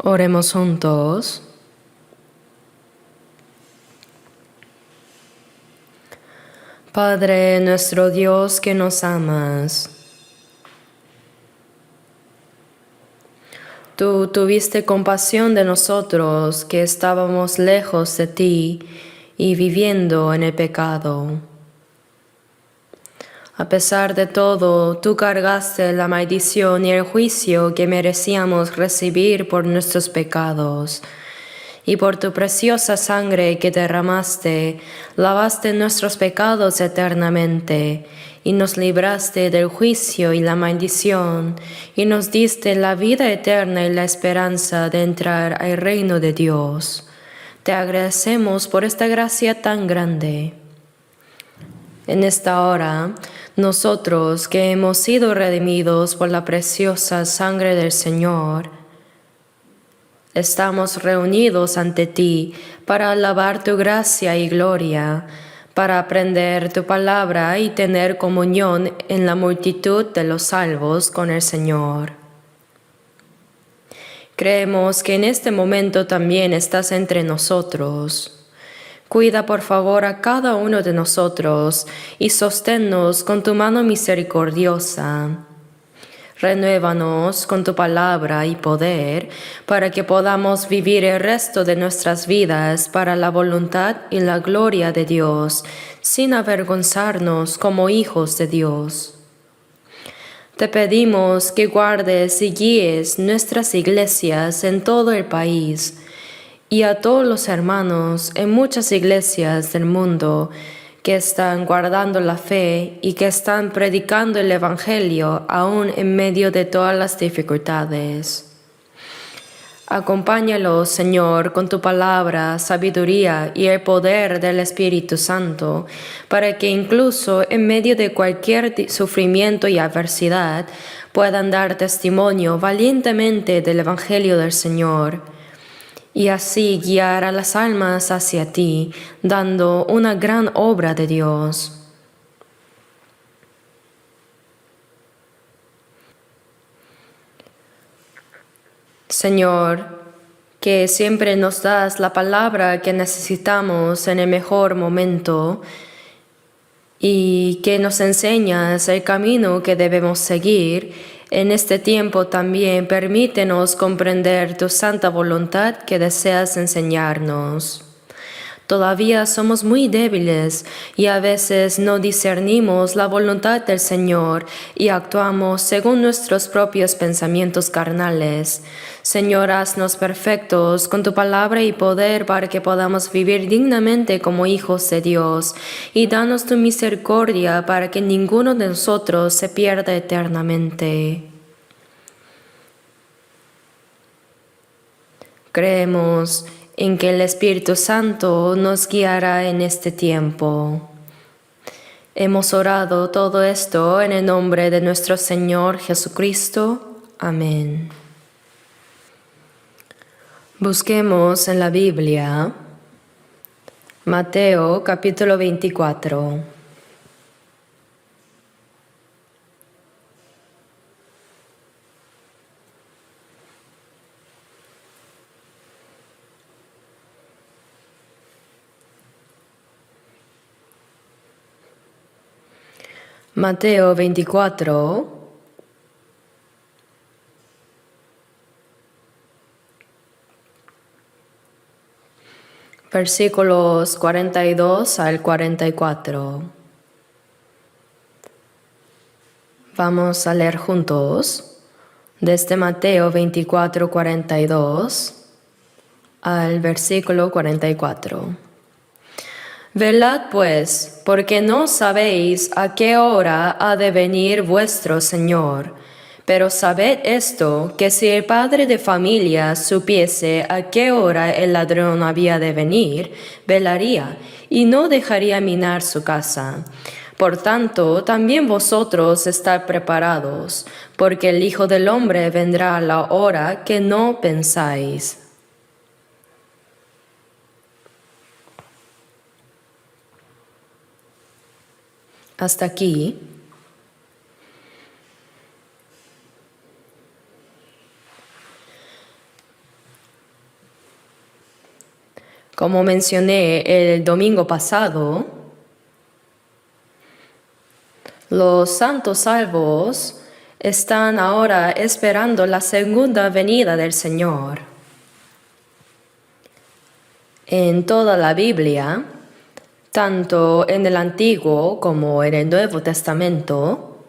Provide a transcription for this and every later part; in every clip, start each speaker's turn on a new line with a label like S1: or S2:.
S1: Oremos juntos. Padre nuestro Dios que nos amas, tú tuviste compasión de nosotros que estábamos lejos de ti y viviendo en el pecado. A pesar de todo, tú cargaste la maldición y el juicio que merecíamos recibir por nuestros pecados. Y por tu preciosa sangre que derramaste, lavaste nuestros pecados eternamente, y nos libraste del juicio y la maldición, y nos diste la vida eterna y la esperanza de entrar al reino de Dios. Te agradecemos por esta gracia tan grande. En esta hora, nosotros que hemos sido redimidos por la preciosa sangre del Señor, estamos reunidos ante ti para alabar tu gracia y gloria, para aprender tu palabra y tener comunión en la multitud de los salvos con el Señor. Creemos que en este momento también estás entre nosotros. Cuida por favor a cada uno de nosotros y sosténnos con tu mano misericordiosa. Renuévanos con tu palabra y poder para que podamos vivir el resto de nuestras vidas para la voluntad y la gloria de Dios, sin avergonzarnos como hijos de Dios. Te pedimos que guardes y guíes nuestras iglesias en todo el país y a todos los hermanos en muchas iglesias del mundo que están guardando la fe y que están predicando el Evangelio aún en medio de todas las dificultades. Acompáñalos, Señor, con tu palabra, sabiduría y el poder del Espíritu Santo, para que incluso en medio de cualquier sufrimiento y adversidad puedan dar testimonio valientemente del Evangelio del Señor, y así guiar a las almas hacia ti, dando una gran obra de Dios. Señor, que siempre nos das la palabra que necesitamos en el mejor momento y que nos enseñas el camino que debemos seguir, en este tiempo también permítenos comprender tu santa voluntad que deseas enseñarnos. Todavía somos muy débiles y a veces no discernimos la voluntad del Señor y actuamos según nuestros propios pensamientos carnales. Señor, haznos perfectos con tu palabra y poder para que podamos vivir dignamente como hijos de Dios, y danos tu misericordia para que ninguno de nosotros se pierda eternamente. Creemos en que el Espíritu Santo nos guiará en este tiempo. Hemos orado todo esto en el nombre de nuestro Señor Jesucristo. Amén. Busquemos en la Biblia Mateo capítulo 24. Mateo 24, versículos 42 al 44. Vamos a leer juntos desde Mateo 24, 42 al versículo 44. Velad pues, porque no sabéis a qué hora ha de venir vuestro Señor. Pero sabed esto, que si el padre de familia supiese a qué hora el ladrón había de venir, velaría y no dejaría minar su casa. Por tanto, también vosotros estad preparados, porque el Hijo del Hombre vendrá a la hora que no pensáis. Hasta aquí. Como mencioné el domingo pasado, los santos salvos están ahora esperando la segunda venida del Señor. En toda la Biblia, tanto en el Antiguo como en el Nuevo Testamento,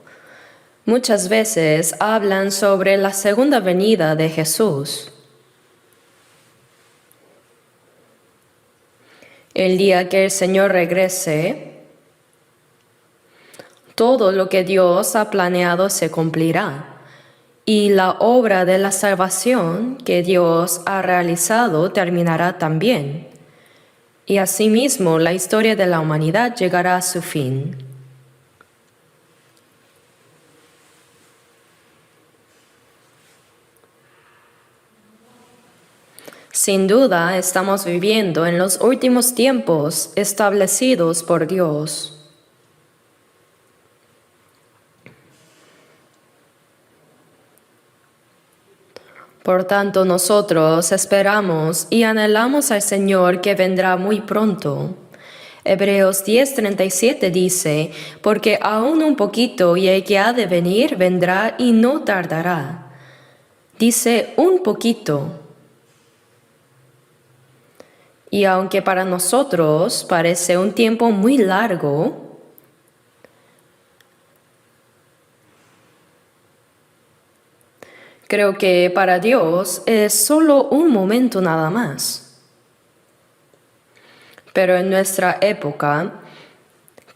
S1: muchas veces hablan sobre la segunda venida de Jesús. El día que el Señor regrese, todo lo que Dios ha planeado se cumplirá, y la obra de la salvación que Dios ha realizado terminará también, y asimismo la historia de la humanidad llegará a su fin. Sin duda, estamos viviendo en los últimos tiempos establecidos por Dios. Por tanto, nosotros esperamos y anhelamos al Señor que vendrá muy pronto. Hebreos 10:37 dice, porque aún un poquito y el que ha de venir vendrá y no tardará. Dice un poquito. Y aunque para nosotros parece un tiempo muy largo, creo que para Dios es solo un momento nada más. Pero en nuestra época,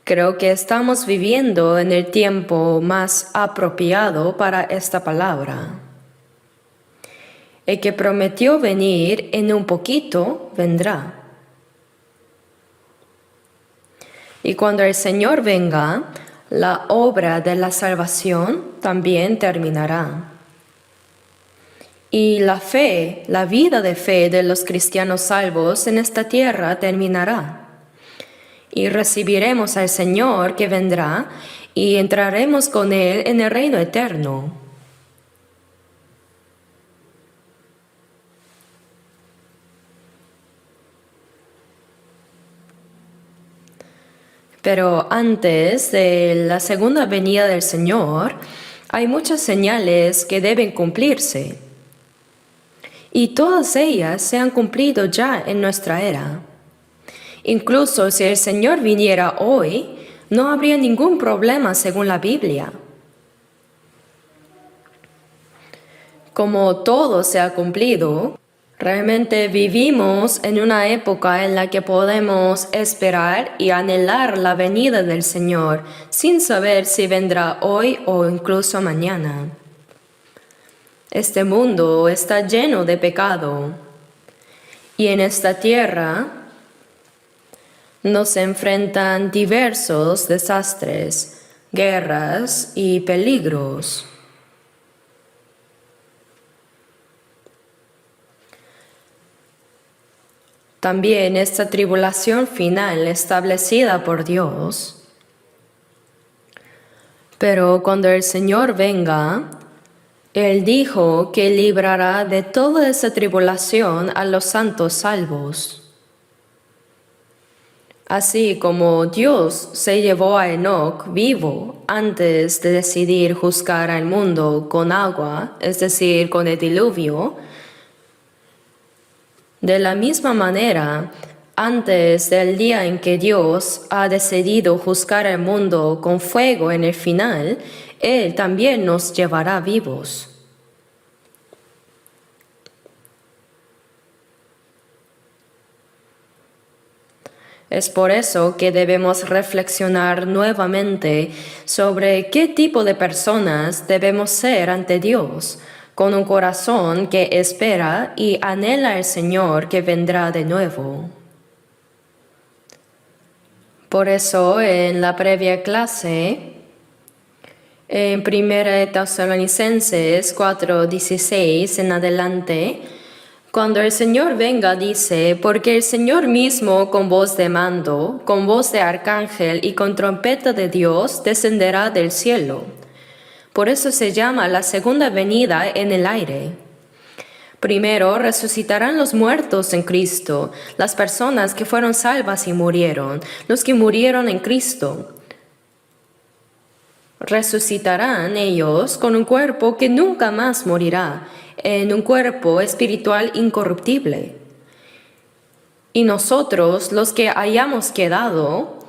S1: creo que estamos viviendo en el tiempo más apropiado para esta palabra. El que prometió venir en un poquito, vendrá. Y cuando el Señor venga, la obra de la salvación también terminará. Y la fe, la vida de fe de los cristianos salvos en esta tierra terminará. Y recibiremos al Señor que vendrá y entraremos con Él en el reino eterno. Pero antes de la segunda venida del Señor, hay muchas señales que deben cumplirse. Y todas ellas se han cumplido ya en nuestra era. Incluso si el Señor viniera hoy, no habría ningún problema según la Biblia. Como todo se ha cumplido, realmente vivimos en una época en la que podemos esperar y anhelar la venida del Señor sin saber si vendrá hoy o incluso mañana. Este mundo está lleno de pecado y en esta tierra nos enfrentan diversos desastres, guerras y peligros. También esta tribulación final establecida por Dios. Pero cuando el Señor venga, Él dijo que librará de toda esa tribulación a los santos salvos. Así como Dios se llevó a Enoc vivo antes de decidir juzgar al mundo con agua, es decir, con el diluvio, de la misma manera, antes del día en que Dios ha decidido juzgar al mundo con fuego en el final, Él también nos llevará vivos. Es por eso que debemos reflexionar nuevamente sobre qué tipo de personas debemos ser ante Dios, con un corazón que espera y anhela al Señor que vendrá de nuevo. Por eso, en la previa clase, en 1 Tesalonicenses 4:16 en adelante, cuando el Señor venga, dice, porque el Señor mismo con voz de mando, con voz de arcángel y con trompeta de Dios descenderá del cielo. Por eso se llama la segunda venida en el aire. Primero resucitarán los muertos en Cristo, las personas que fueron salvas y murieron, los que murieron en Cristo. Resucitarán ellos con un cuerpo que nunca más morirá, en un cuerpo espiritual incorruptible. Y nosotros, los que hayamos quedado,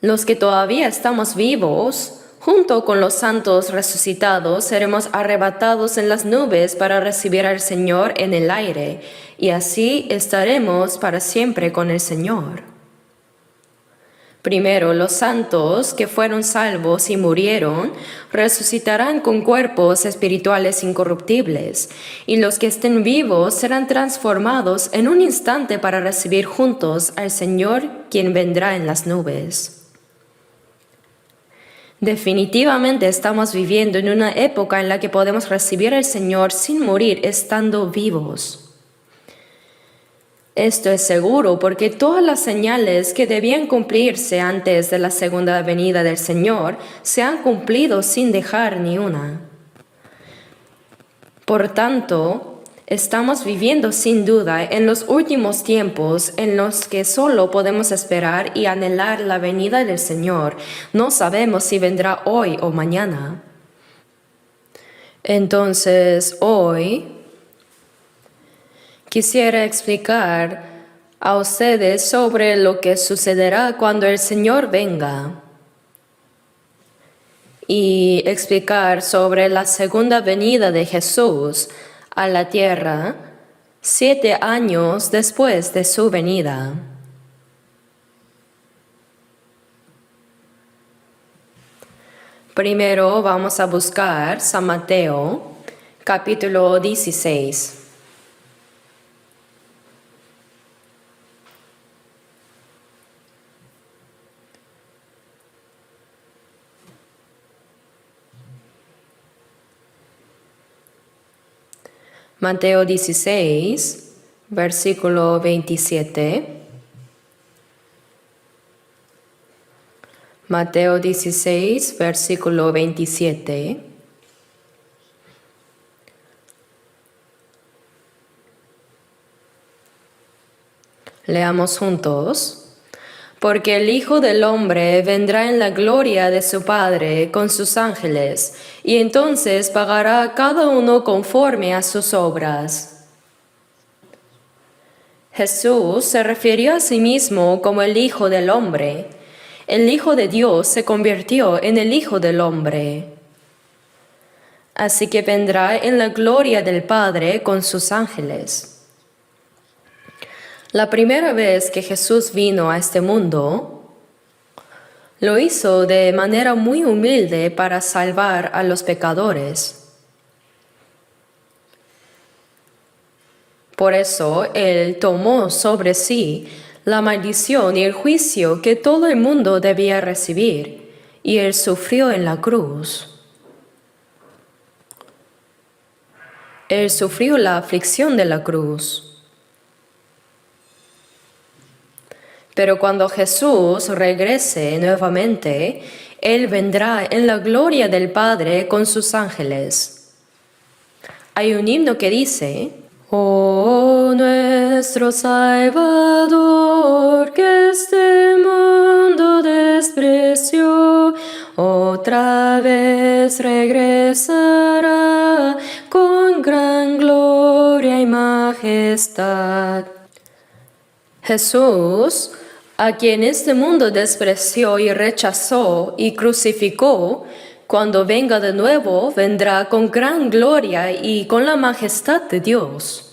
S1: los que todavía estamos vivos, junto con los santos resucitados, seremos arrebatados en las nubes para recibir al Señor en el aire, y así estaremos para siempre con el Señor. Primero, los santos que fueron salvos y murieron resucitarán con cuerpos espirituales incorruptibles, y los que estén vivos serán transformados en un instante para recibir juntos al Señor, quien vendrá en las nubes. Definitivamente estamos viviendo en una época en la que podemos recibir al Señor sin morir estando vivos. Esto es seguro porque todas las señales que debían cumplirse antes de la segunda venida del Señor se han cumplido sin dejar ni una. Por tanto, estamos viviendo sin duda en los últimos tiempos en los que solo podemos esperar y anhelar la venida del Señor. No sabemos si vendrá hoy o mañana. Entonces, hoy quisiera explicar a ustedes sobre lo que sucederá cuando el Señor venga y explicar sobre la segunda venida de Jesús a la tierra 7 años después de su venida. Primero vamos a buscar San Mateo, capítulo 16. Mateo 16, versículo 27. Mateo 16, versículo 27. Leamos juntos. Porque el Hijo del Hombre vendrá en la gloria de su Padre con sus ángeles, y entonces pagará a cada uno conforme a sus obras. Jesús se refirió a sí mismo como el Hijo del Hombre. El Hijo de Dios se convirtió en el Hijo del Hombre. Así que vendrá en la gloria del Padre con sus ángeles. La primera vez que Jesús vino a este mundo, lo hizo de manera muy humilde para salvar a los pecadores. Por eso Él tomó sobre sí la maldición y el juicio que todo el mundo debía recibir, y Él sufrió en la cruz. Él sufrió la aflicción de la cruz. Pero cuando Jesús regrese nuevamente, Él vendrá en la gloria del Padre con sus ángeles. Hay un himno que dice: Oh nuestro Salvador, que este mundo despreció, otra vez regresará con gran gloria y majestad. Jesús, a quien este mundo despreció y rechazó y crucificó, cuando venga de nuevo, vendrá con gran gloria y con la majestad de Dios.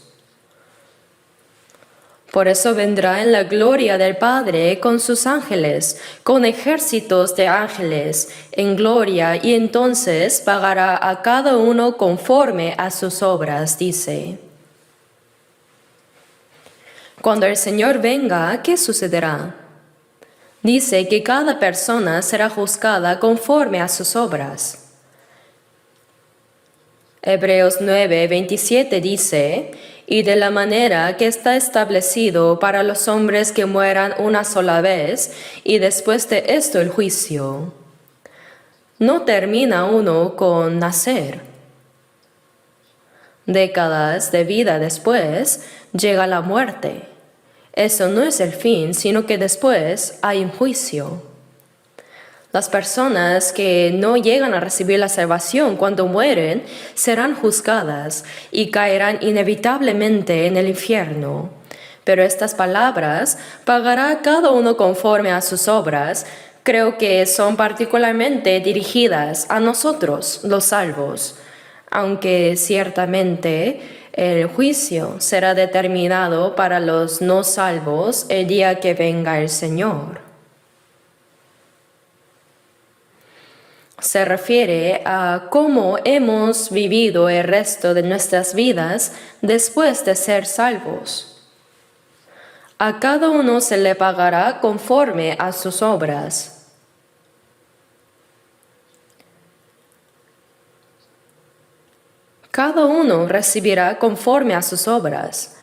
S1: Por eso vendrá en la gloria del Padre con sus ángeles, con ejércitos de ángeles, en gloria, y entonces pagará a cada uno conforme a sus obras, dice. Cuando el Señor venga, ¿qué sucederá? Dice que cada persona será juzgada conforme a sus obras. Hebreos 9:27 dice: y de la manera que está establecido para los hombres que mueran una sola vez, y después de esto el juicio. No termina uno con nacer. Décadas de vida después, llega la muerte. Eso no es el fin, sino que después hay un juicio. Las personas que no llegan a recibir la salvación cuando mueren serán juzgadas y caerán inevitablemente en el infierno. Pero estas palabras, pagará cada uno conforme a sus obras, creo que son particularmente dirigidas a nosotros, los salvos, aunque ciertamente el juicio será determinado para los no salvos el día que venga el Señor. Se refiere a cómo hemos vivido el resto de nuestras vidas después de ser salvos. A cada uno se le pagará conforme a sus obras. Cada uno recibirá conforme a sus obras.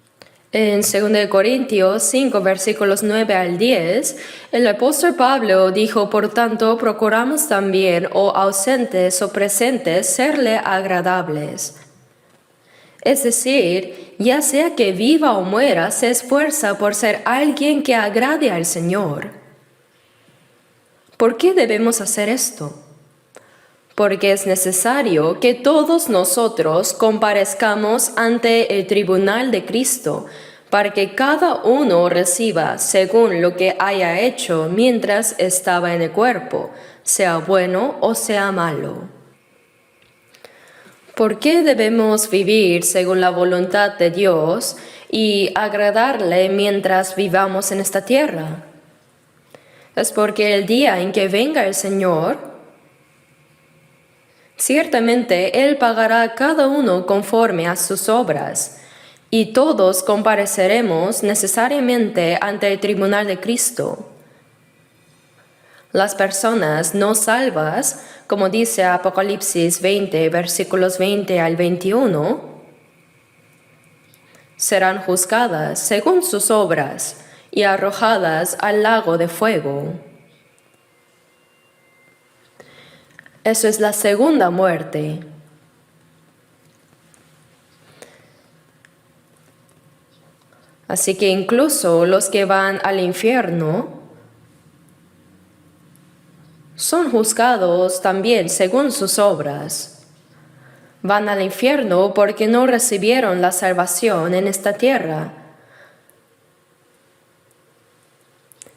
S1: En 2 Corintios 5, versículos 9 al 10, el apóstol Pablo dijo: por tanto, procuramos también, o ausentes o presentes, serle agradables. Es decir, ya sea que viva o muera, se esfuerza por ser alguien que agrade al Señor. ¿Por qué debemos hacer esto? Porque es necesario que todos nosotros comparezcamos ante el tribunal de Cristo, para que cada uno reciba según lo que haya hecho mientras estaba en el cuerpo, sea bueno o sea malo. ¿Por qué debemos vivir según la voluntad de Dios y agradarle mientras vivamos en esta tierra? Es porque el día en que venga el Señor, ciertamente Él pagará a cada uno conforme a sus obras, y todos compareceremos necesariamente ante el tribunal de Cristo. Las personas no salvas, como dice Apocalipsis 20, versículos 20 al 21, serán juzgadas según sus obras y arrojadas al lago de fuego. Eso es la segunda muerte. Así que incluso los que van al infierno son juzgados también según sus obras. Van al infierno porque no recibieron la salvación en esta tierra.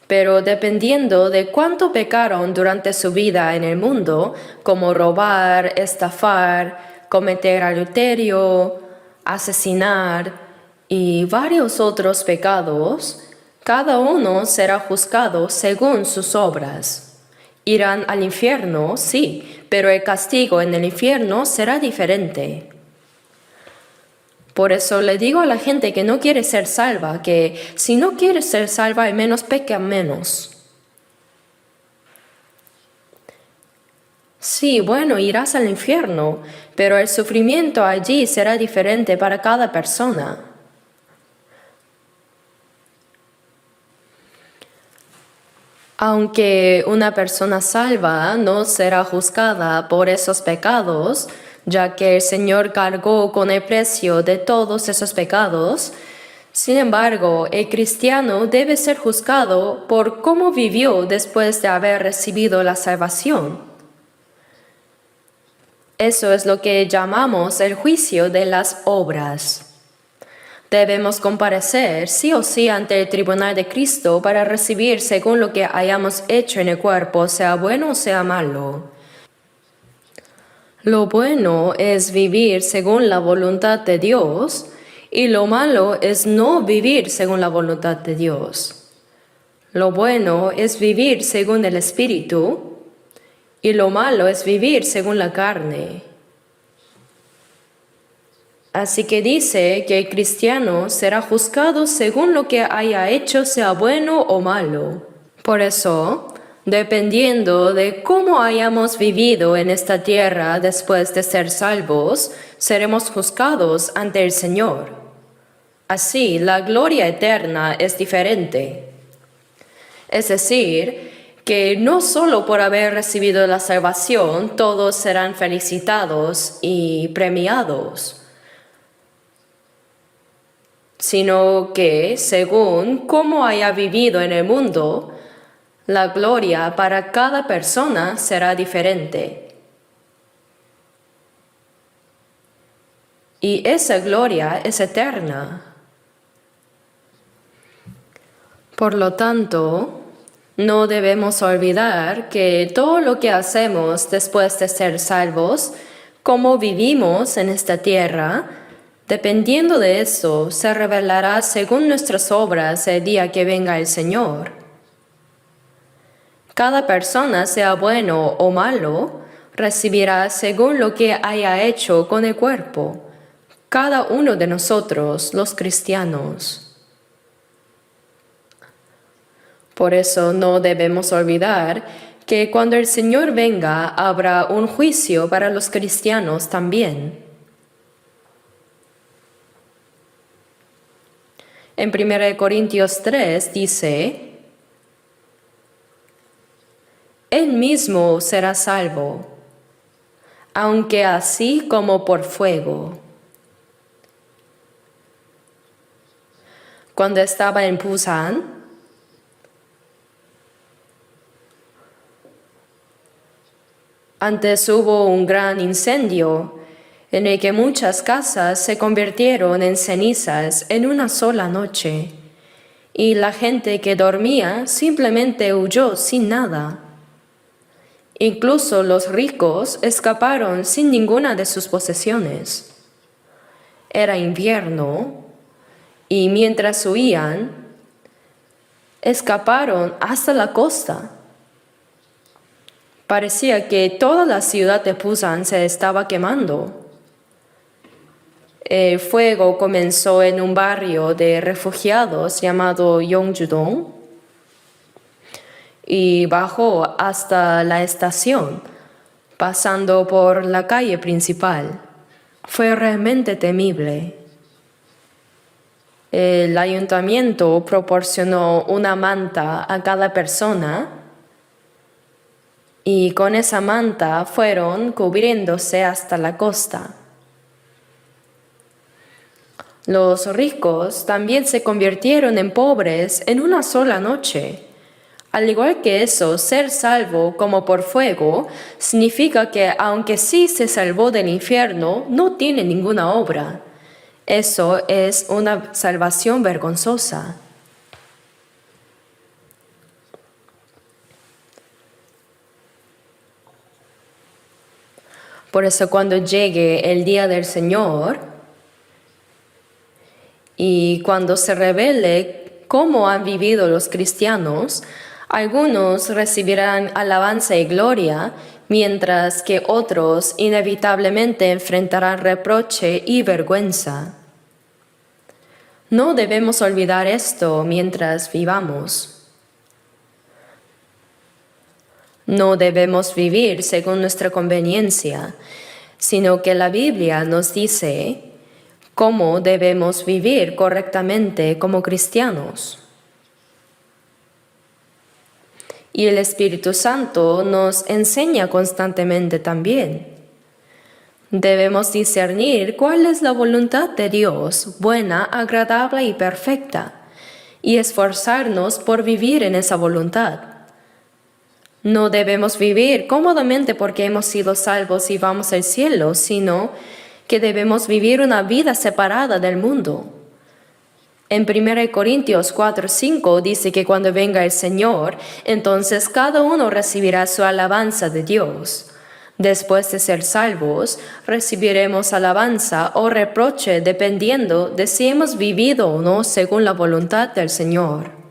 S1: Pero dependiendo de cuánto pecaron durante su vida en el mundo, como robar, estafar, cometer adulterio, asesinar y varios otros pecados, cada uno será juzgado según sus obras. Irán al infierno, sí, pero el castigo en el infierno será diferente. Por eso le digo a la gente que no quiere ser salva, que si no quieres ser salva, al menos peca menos. Sí, bueno, irás al infierno, pero el sufrimiento allí será diferente para cada persona. Aunque una persona salva no será juzgada por esos pecados, ya que el Señor cargó con el precio de todos esos pecados, sin embargo, el cristiano debe ser juzgado por cómo vivió después de haber recibido la salvación. Eso es lo que llamamos el juicio de las obras. Debemos comparecer sí o sí ante el tribunal de Cristo para recibir según lo que hayamos hecho en el cuerpo, sea bueno o sea malo. Lo bueno es vivir según la voluntad de Dios y lo malo es no vivir según la voluntad de Dios. Lo bueno es vivir según el Espíritu y lo malo es vivir según la carne. Así que dice que el cristiano será juzgado según lo que haya hecho, sea bueno o malo. Por eso, dependiendo de cómo hayamos vivido en esta tierra después de ser salvos, seremos juzgados ante el Señor. Así, la gloria eterna es diferente. Es decir, que no solo por haber recibido la salvación todos serán felicitados y premiados. sino que, según cómo haya vivido en el mundo, la gloria para cada persona será diferente. Y esa gloria es eterna. Por lo tanto, no debemos olvidar que todo lo que hacemos después de ser salvos, cómo vivimos en esta tierra, dependiendo de eso, se revelará según nuestras obras el día que venga el Señor. Cada persona, sea bueno o malo, recibirá según lo que haya hecho con el cuerpo, cada uno de nosotros, los cristianos. Por eso no debemos olvidar que cuando el Señor venga habrá un juicio para los cristianos también. En 1 Corintios 3 dice: Él mismo será salvo, aunque así como por fuego. Cuando estaba en Busan, antes hubo un gran incendio en el que muchas casas se convirtieron en cenizas en una sola noche, y la gente que dormía simplemente huyó sin nada. Incluso los ricos escaparon sin ninguna de sus posesiones. Era invierno, y mientras huían, escaparon hasta la costa. Parecía que toda la ciudad de Busan se estaba quemando. El fuego comenzó en un barrio de refugiados llamado Yongjudong y bajó hasta la estación, pasando por la calle principal. Fue realmente temible. El ayuntamiento proporcionó una manta a cada persona, y con esa manta fueron cubriéndose hasta la costa. Los ricos también se convirtieron en pobres en una sola noche. Al igual que eso, ser salvo como por fuego significa que aunque sí se salvó del infierno, no tiene ninguna obra. Eso es una salvación vergonzosa. Por eso cuando llegue el día del Señor y cuando se revele cómo han vivido los cristianos, algunos recibirán alabanza y gloria, mientras que otros inevitablemente enfrentarán reproche y vergüenza. No debemos olvidar esto mientras vivamos. No debemos vivir según nuestra conveniencia, sino que la Biblia nos dice cómo debemos vivir correctamente como cristianos. Y el Espíritu Santo nos enseña constantemente también. Debemos discernir cuál es la voluntad de Dios, buena, agradable y perfecta, y esforzarnos por vivir en esa voluntad. No debemos vivir cómodamente porque hemos sido salvos y vamos al cielo, sino que debemos vivir una vida separada del mundo. En 1 Corintios 4:5 dice que cuando venga el Señor, entonces cada uno recibirá su alabanza de Dios. Después de ser salvos, recibiremos alabanza o reproche dependiendo de si hemos vivido o no según la voluntad del Señor.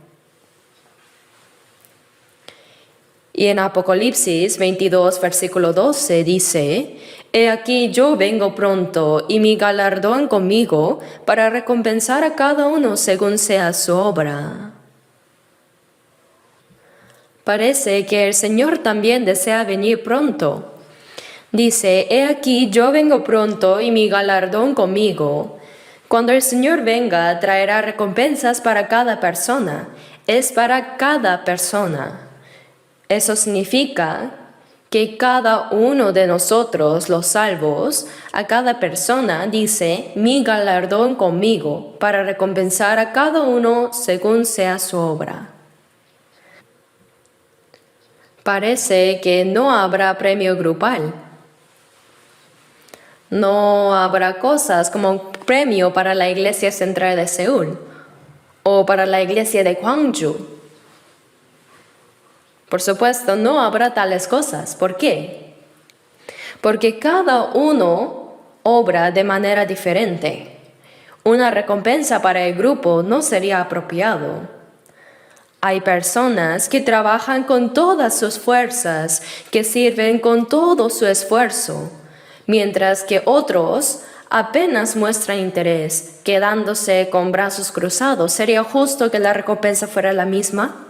S1: Y en Apocalipsis 22, versículo 12 dice: He aquí yo vengo pronto, y mi galardón conmigo, para recompensar a cada uno según sea su obra. Parece que el Señor también desea venir pronto. Dice: He aquí yo vengo pronto, y mi galardón conmigo. Cuando el Señor venga, traerá recompensas para cada persona. Es para cada persona. Eso significa que cada uno de nosotros, los salvos, a cada persona dice, mi galardón conmigo, para recompensar a cada uno según sea su obra. Parece que no habrá premio grupal. No habrá cosas como premio para la Iglesia Central de Seúl o para la Iglesia de Gwangju. Por supuesto, no habrá tales cosas. ¿Por qué? Porque cada uno obra de manera diferente. Una recompensa para el grupo no sería apropiado. Hay personas que trabajan con todas sus fuerzas, que sirven con todo su esfuerzo, mientras que otros apenas muestran interés, quedándose con brazos cruzados. ¿Sería justo que la recompensa fuera la misma?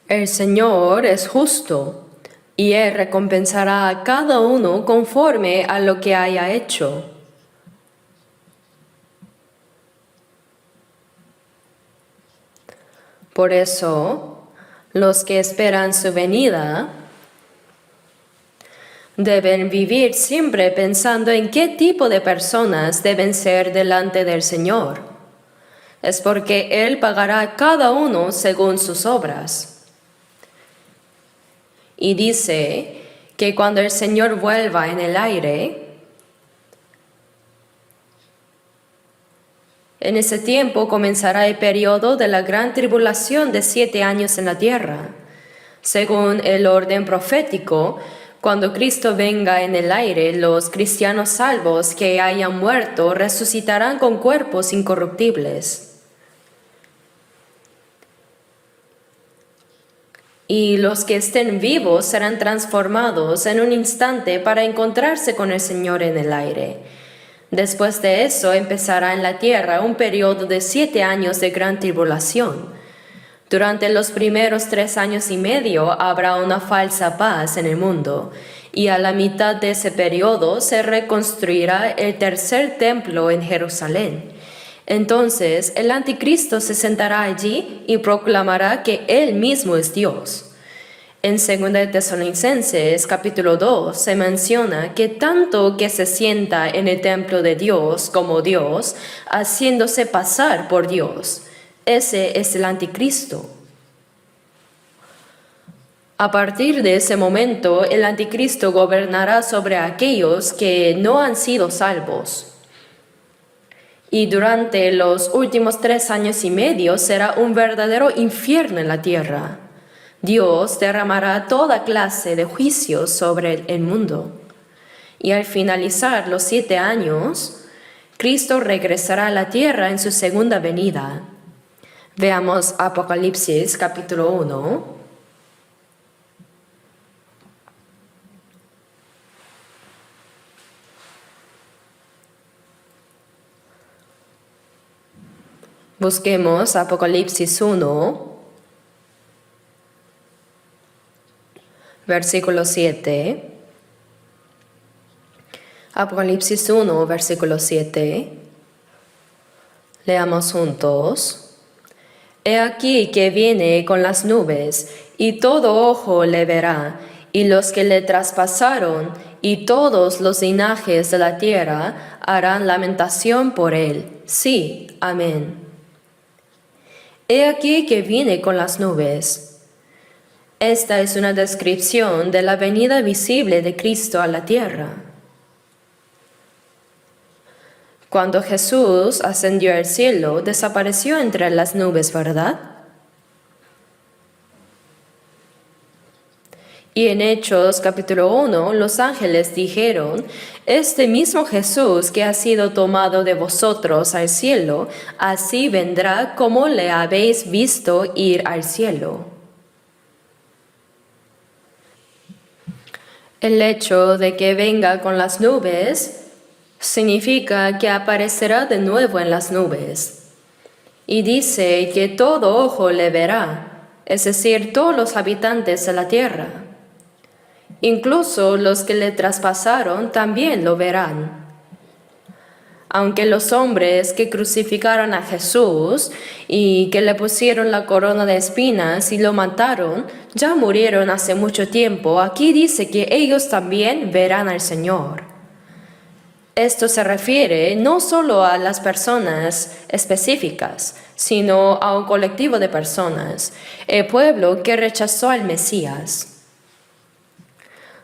S1: El Señor es justo, y Él recompensará a cada uno conforme a lo que haya hecho. Por eso, los que esperan su venida deben vivir siempre pensando en qué tipo de personas deben ser delante del Señor. Es porque Él pagará a cada uno según sus obras. Y dice que cuando el Señor vuelva en el aire, en ese tiempo comenzará el periodo de la gran tribulación de 7 años en la tierra. Según el orden profético, cuando Cristo venga en el aire, los cristianos salvos que hayan muerto resucitarán con cuerpos incorruptibles. Y los que estén vivos serán transformados en un instante para encontrarse con el Señor en el aire. Después de eso empezará en la tierra un periodo de 7 años de gran tribulación. Durante los primeros 3 años y medio habrá una falsa paz en el mundo, y a la mitad de ese periodo se reconstruirá el tercer templo en Jerusalén. Entonces el anticristo se sentará allí y proclamará que él mismo es Dios. En 2 Tesalonicenses capítulo 2 se menciona que tanto que se sienta en el templo de Dios como Dios, haciéndose pasar por Dios. Ese es el anticristo. A partir de ese momento, el anticristo gobernará sobre aquellos que no han sido salvos. Y durante los últimos 3 años y medio será un verdadero infierno en la tierra. Dios derramará toda clase de juicios sobre el mundo. Y al finalizar los 7 años, Cristo regresará a la tierra en su segunda venida. Veamos Apocalipsis capítulo 1. Busquemos Apocalipsis 1, versículo 7. Apocalipsis 1, versículo 7. Leamos juntos. He aquí que viene con las nubes, y todo ojo le verá, y los que le traspasaron, y todos los linajes de la tierra harán lamentación por él. Sí, amén. He aquí que viene con las nubes. Esta es una descripción de la venida visible de Cristo a la tierra. Cuando Jesús ascendió al cielo, desapareció entre las nubes, ¿verdad? Y en Hechos capítulo 1, los ángeles dijeron, este mismo Jesús que ha sido tomado de vosotros al cielo, así vendrá como le habéis visto ir al cielo. El hecho de que venga con las nubes significa que aparecerá de nuevo en las nubes. Y dice que todo ojo le verá, es decir, todos los habitantes de la tierra. Incluso los que le traspasaron también lo verán. Aunque los hombres que crucificaron a Jesús y que le pusieron la corona de espinas y lo mataron, ya murieron hace mucho tiempo, aquí dice que ellos también verán al Señor. Esto se refiere no solo a las personas específicas, sino a un colectivo de personas, el pueblo que rechazó al Mesías.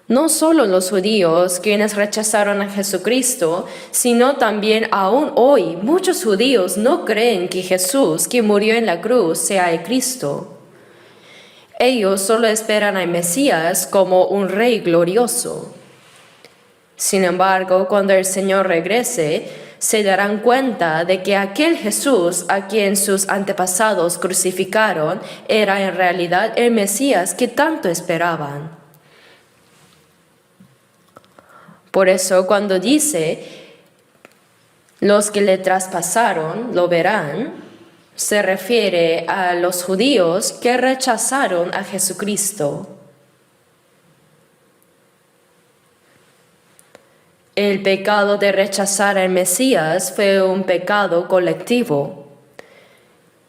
S1: No solo los judíos quienes rechazaron a Jesucristo, sino también aún hoy muchos judíos no creen que Jesús, que murió en la cruz, sea el Cristo. Ellos solo esperan al Mesías como un rey glorioso. Sin embargo, cuando el Señor regrese, se darán cuenta de que aquel Jesús a quien sus antepasados crucificaron era en realidad el Mesías que tanto esperaban. Por eso cuando dice, los que le traspasaron lo verán, se refiere a los judíos que rechazaron a Jesucristo. El pecado de rechazar al Mesías fue un pecado colectivo.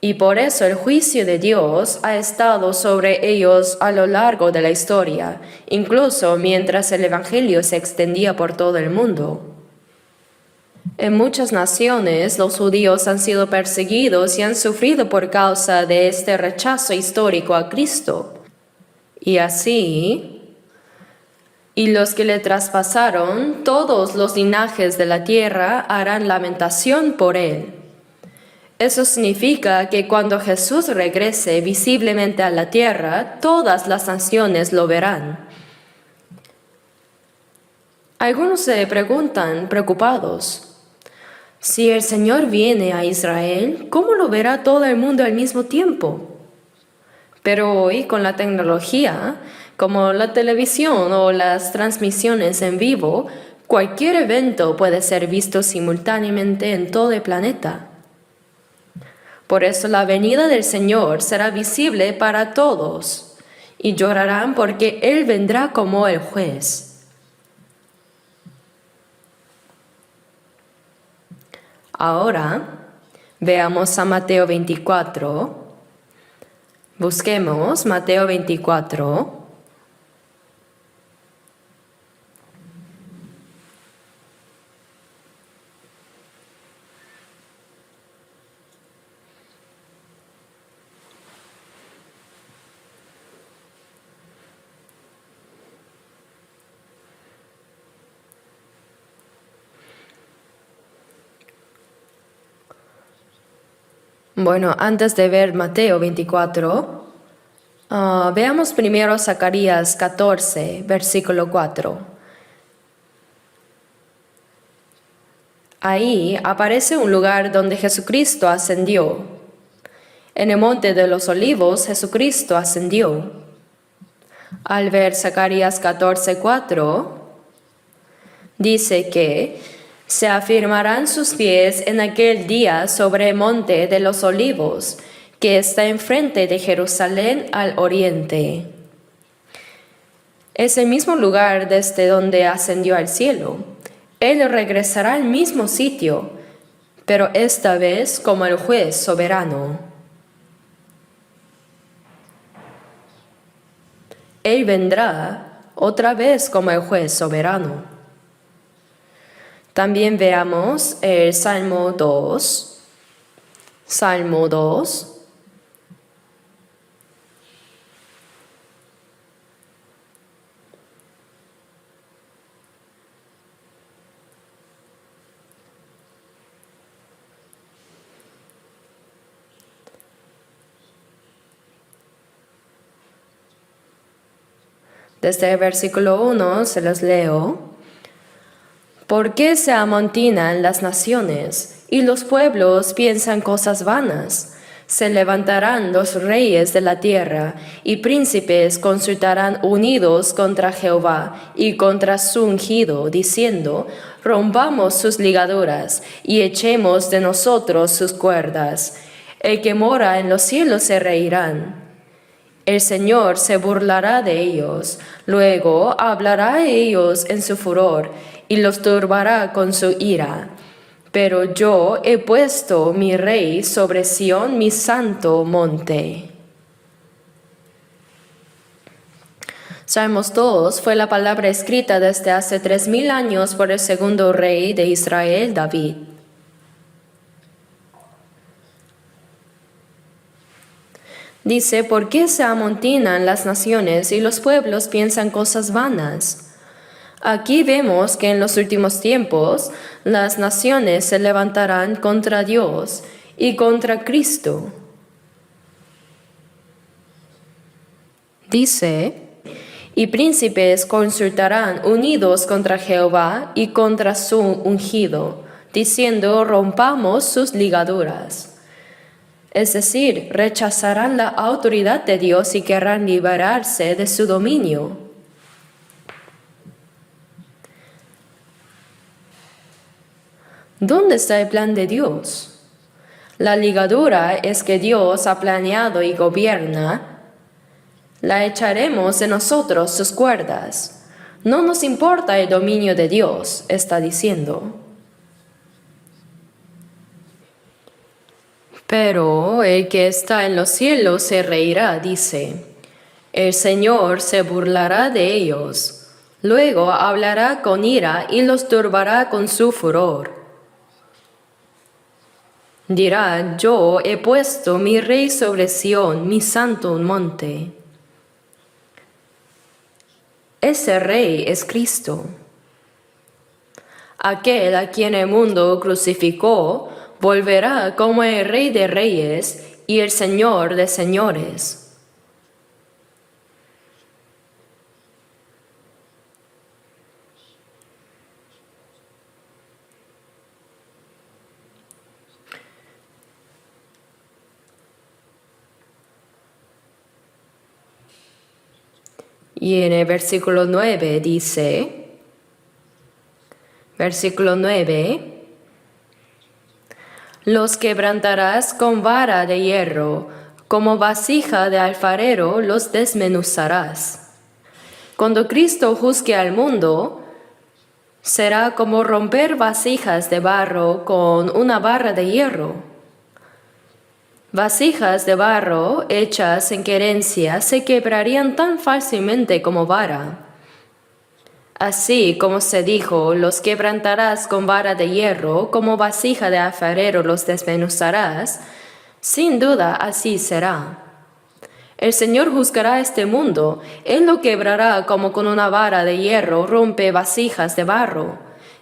S1: Y por eso el juicio de Dios ha estado sobre ellos a lo largo de la historia, incluso mientras el Evangelio se extendía por todo el mundo. En muchas naciones los judíos han sido perseguidos y han sufrido por causa de este rechazo histórico a Cristo. Y así, y los que le traspasaron, todos los linajes de la tierra harán lamentación por él. Eso significa que cuando Jesús regrese visiblemente a la tierra, todas las naciones lo verán. Algunos se preguntan, preocupados, si el Señor viene a Israel, ¿cómo lo verá todo el mundo al mismo tiempo? Pero hoy, con la tecnología, como la televisión o las transmisiones en vivo, cualquier evento puede ser visto simultáneamente en todo el planeta. Por eso la venida del Señor será visible para todos, y llorarán porque Él vendrá como el juez. Ahora, veamos a Mateo 24. Busquemos Mateo 24. Bueno, antes de ver Mateo 24, veamos primero Zacarías 14, versículo 4. Ahí aparece un lugar donde Jesucristo ascendió. En el monte de los olivos, Jesucristo ascendió. Al ver Zacarías 14, 4, dice que se afirmarán sus pies en aquel día sobre el monte de los olivos, que está enfrente de Jerusalén al oriente. Es el mismo lugar desde donde ascendió al cielo. Él regresará al mismo sitio, pero esta vez como el juez soberano. Él vendrá otra vez como el juez soberano. También veamos el Salmo 2. Salmo 2. Desde el versículo 1 se los leo. ¿Por qué se amontinan las naciones y los pueblos piensan cosas vanas? Se levantarán los reyes de la tierra y príncipes consultarán unidos contra Jehová y contra su ungido, diciendo, rompamos sus ligaduras y echemos de nosotros sus cuerdas. El que mora en los cielos se reirán. El Señor se burlará de ellos, luego hablará a ellos en su furor y los turbará con su ira. Pero yo he puesto mi rey sobre Sión, mi santo monte. Salmos 2 fue la palabra escrita desde hace 3000 años por el segundo rey de Israel, David. Dice, ¿por qué se amontinan las naciones y los pueblos piensan cosas vanas? Aquí vemos que en los últimos tiempos las naciones se levantarán contra Dios y contra Cristo. Dice, y príncipes consultarán unidos contra Jehová y contra su ungido, diciendo, rompamos sus ligaduras. Es decir, rechazarán la autoridad de Dios y querrán liberarse de su dominio. ¿Dónde está el plan de Dios? La ligadura es que Dios ha planeado y gobierna. La echaremos de nosotros sus cuerdas. No nos importa el dominio de Dios, está diciendo. Pero el que está en los cielos se reirá, dice. El Señor se burlará de ellos. Luego hablará con ira y los turbará con su furor. Dirá, yo he puesto mi rey sobre Sión, mi santo monte. Ese rey es Cristo. Aquel a quien el mundo crucificó volverá como el Rey de Reyes y el Señor de Señores. Y en el versículo 9 dice, versículo 9, los quebrantarás con vara de hierro, como vasija de alfarero los desmenuzarás. Cuando Cristo juzgue al mundo, será como romper vasijas de barro con una barra de hierro. Vasijas de barro hechas en querencia se quebrarían tan fácilmente como vara. Así como se dijo, los quebrantarás con vara de hierro, como vasija de alfarero los desmenuzarás, sin duda así será. El Señor juzgará este mundo, Él lo quebrará como con una vara de hierro rompe vasijas de barro.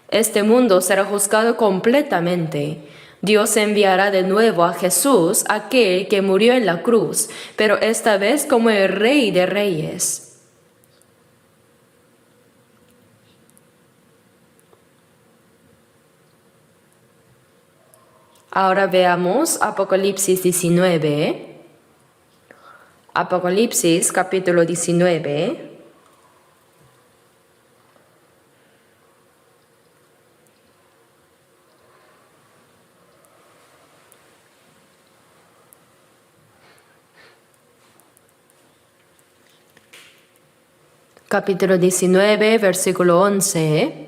S1: Este mundo será juzgado completamente. Dios enviará de nuevo a Jesús, aquel que murió en la cruz, pero esta vez como el Rey de Reyes. Ahora veamos Apocalipsis 19. Apocalipsis capítulo 19. Capítulo 19, versículo 11,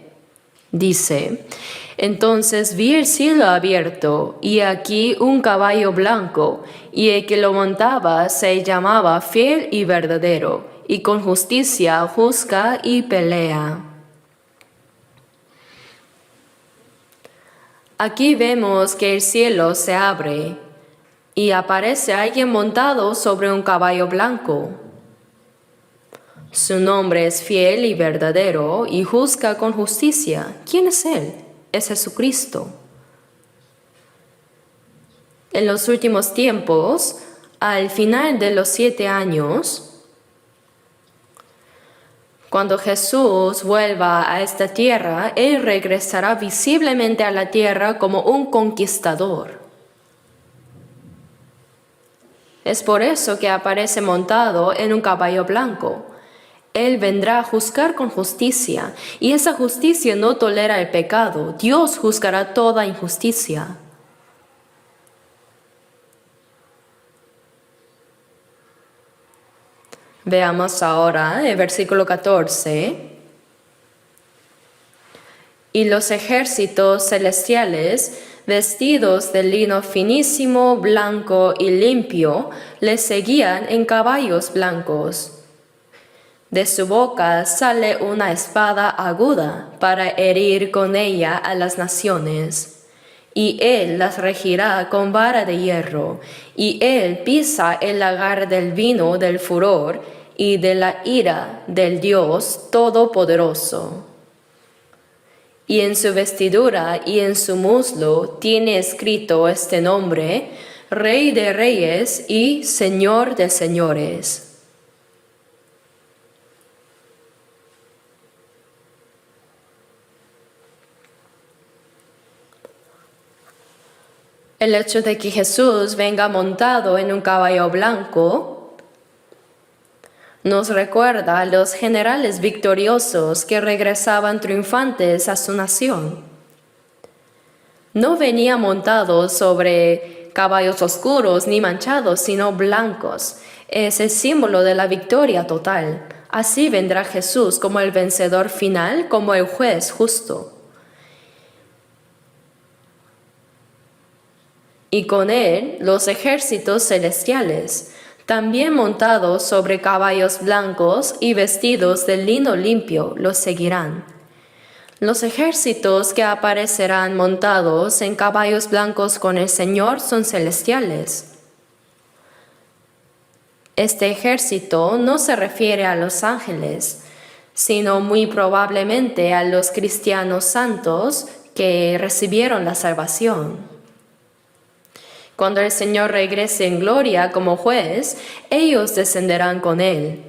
S1: dice, entonces vi el cielo abierto, y aquí un caballo blanco, y el que lo montaba se llamaba Fiel y Verdadero, y con justicia juzga y pelea. Aquí vemos que el cielo se abre, y aparece alguien montado sobre un caballo blanco. Su nombre es fiel y verdadero y juzga con justicia. ¿Quién es Él? Es Jesucristo. En los últimos tiempos, al final de los 7 años, cuando Jesús vuelva a esta tierra, Él regresará visiblemente a la tierra como un conquistador. Es por eso que aparece montado en un caballo blanco. Él vendrá a juzgar con justicia, y esa justicia no tolera el pecado. Dios juzgará toda injusticia. Veamos ahora el versículo 14. Y los ejércitos celestiales, vestidos de lino finísimo, blanco y limpio, le seguían en caballos blancos. De su boca sale una espada aguda para herir con ella a las naciones. Y él las regirá con vara de hierro, y él pisa el lagar del vino del furor y de la ira del Dios Todopoderoso. Y en su vestidura y en su muslo tiene escrito este nombre: Rey de Reyes y Señor de Señores. El hecho de que Jesús venga montado en un caballo blanco nos recuerda a los generales victoriosos que regresaban triunfantes a su nación. No venía montado sobre caballos oscuros ni manchados, sino blancos. Es el símbolo de la victoria total. Así vendrá Jesús como el vencedor final, como el juez justo. Y con él los ejércitos celestiales, también montados sobre caballos blancos y vestidos de lino limpio, los seguirán. Los ejércitos que aparecerán montados en caballos blancos con el Señor son celestiales. Este ejército no se refiere a los ángeles, sino muy probablemente a los cristianos santos que recibieron la salvación. Cuando el Señor regrese en gloria como juez, ellos descenderán con él.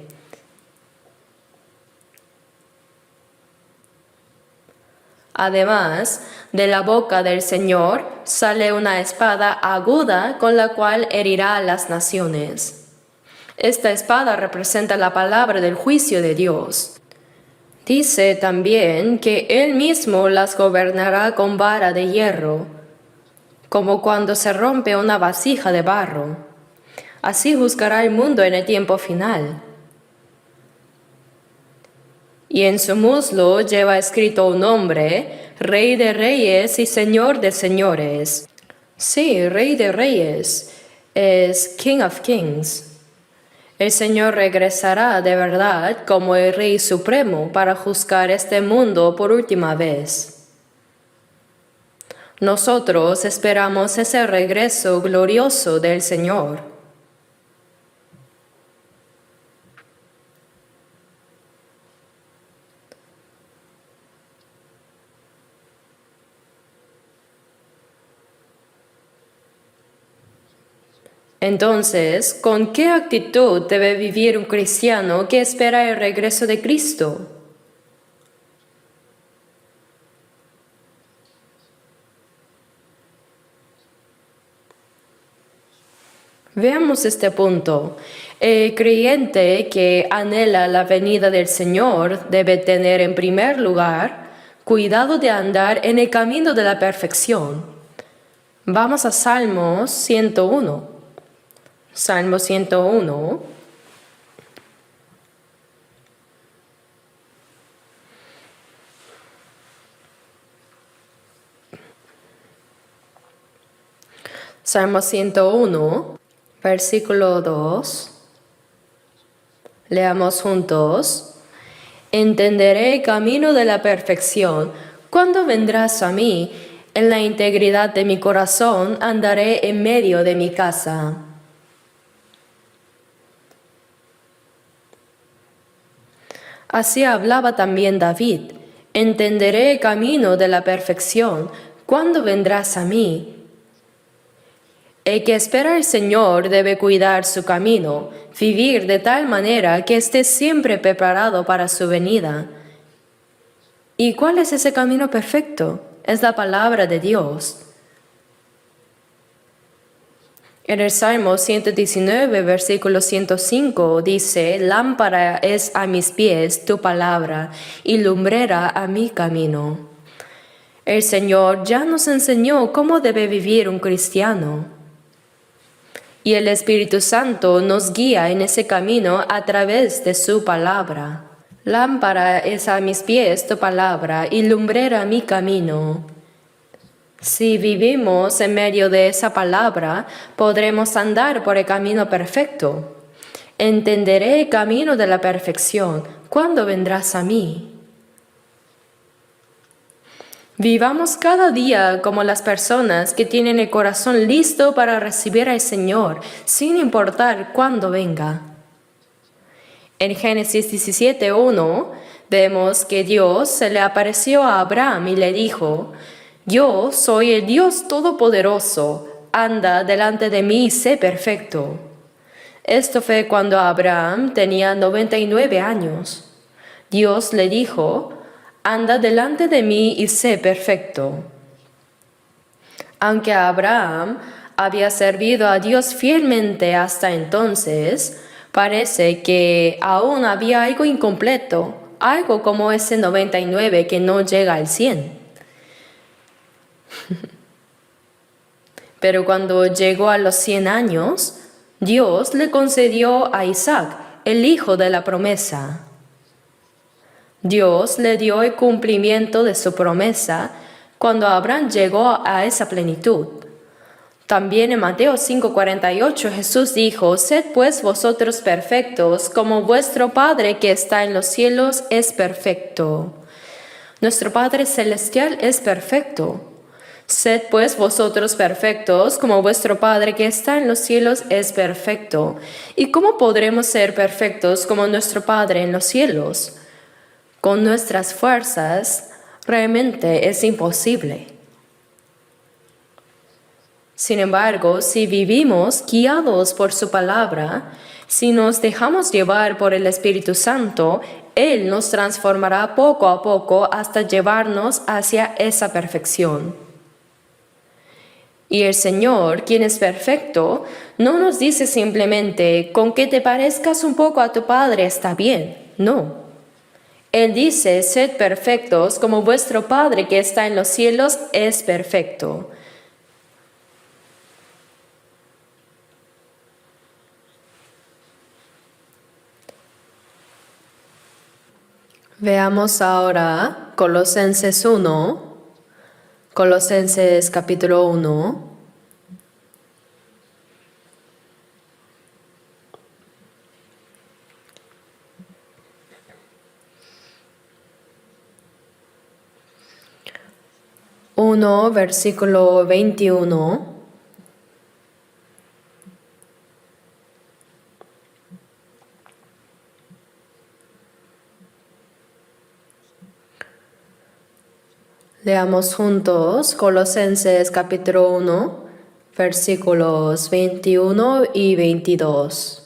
S1: Además, de la boca del Señor sale una espada aguda con la cual herirá a las naciones. Esta espada representa la palabra del juicio de Dios. Dice también que Él mismo las gobernará con vara de hierro, como cuando se rompe una vasija de barro. Así juzgará el mundo en el tiempo final. Y en su muslo lleva escrito un nombre: Rey de Reyes y Señor de Señores. Sí, Rey de Reyes es King of Kings. El Señor regresará de verdad como el Rey Supremo para juzgar este mundo por última vez. Nosotros esperamos ese regreso glorioso del Señor. Entonces, ¿con qué actitud debe vivir un cristiano que espera el regreso de Cristo? Veamos este punto. El creyente que anhela la venida del Señor debe tener en primer lugar cuidado de andar en el camino de la perfección. Vamos a Salmos 101. Salmo 101. Salmo 101, versículo 2. Leamos juntos. Entenderé el camino de la perfección. Cuando vendrás a mí, en la integridad de mi corazón andaré en medio de mi casa. Así hablaba también David: entenderé el camino de la perfección, ¿cuándo vendrás a mí? El que espera al Señor debe cuidar su camino, vivir de tal manera que esté siempre preparado para su venida. ¿Y cuál es ese camino perfecto? Es la palabra de Dios. En el Salmo 119, versículo 105 dice: lámpara es a mis pies tu palabra y lumbrera a mi camino. El Señor ya nos enseñó cómo debe vivir un cristiano. Y el Espíritu Santo nos guía en ese camino a través de su palabra. Lámpara es a mis pies tu palabra y lumbrera mi camino. Si vivimos en medio de esa palabra, podremos andar por el camino perfecto. Entenderé el camino de la perfección. ¿Cuándo vendrás a mí? Vivamos cada día como las personas que tienen el corazón listo para recibir al Señor, sin importar cuándo venga. En Génesis 17:1 vemos que Dios se le apareció a Abraham y le dijo: Yo soy el Dios Todopoderoso, anda delante de mí y sé perfecto. Esto fue cuando Abraham tenía 99 años. Dios le dijo: anda delante de mí y sé perfecto. Aunque Abraham había servido a Dios fielmente hasta entonces, parece que aún había algo incompleto, algo como ese 99 que no llega al 100. Pero cuando llegó a los 100 años, Dios le concedió a Isaac, el hijo de la promesa. Dios le dio el cumplimiento de su promesa cuando Abraham llegó a esa plenitud. También en Mateo 5:48 Jesús dijo: Sed pues vosotros perfectos, como vuestro Padre que está en los cielos es perfecto. Nuestro Padre Celestial es perfecto. Sed pues vosotros perfectos, como vuestro Padre que está en los cielos es perfecto. ¿Y cómo podremos ser perfectos como nuestro Padre en los cielos? Con nuestras fuerzas realmente es imposible. Sin embargo, si vivimos guiados por su palabra, si nos dejamos llevar por el Espíritu Santo, Él nos transformará poco a poco hasta llevarnos hacia esa perfección. Y el Señor, quien es perfecto, no nos dice simplemente: con que te parezcas un poco a tu Padre está bien. No. Él dice: sed perfectos como vuestro Padre que está en los cielos es perfecto. Veamos ahora Colosenses 1, Colosenses capítulo 1. Versículo 21. Leamos juntos Colosenses capítulo 1, versículos 21 y 22.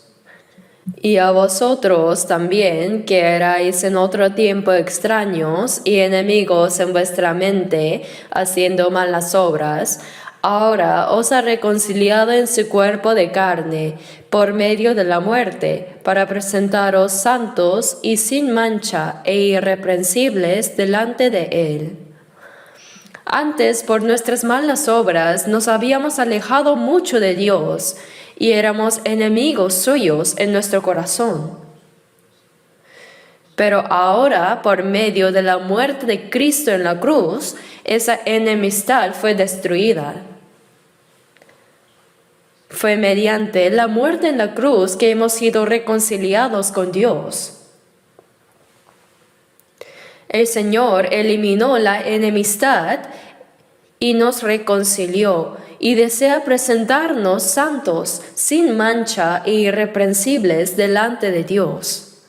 S1: Y a vosotros también, que erais en otro tiempo extraños y enemigos en vuestra mente, haciendo malas obras, ahora os ha reconciliado en su cuerpo de carne, por medio de la muerte, para presentaros santos y sin mancha e irreprensibles delante de Él. Antes, por nuestras malas obras, nos habíamos alejado mucho de Dios y éramos enemigos suyos en nuestro corazón. Pero ahora, por medio de la muerte de Cristo en la cruz, esa enemistad fue destruida. Fue mediante la muerte en la cruz que hemos sido reconciliados con Dios. El Señor eliminó la enemistad y nos reconcilió y desea presentarnos santos, sin mancha e irreprensibles delante de Dios.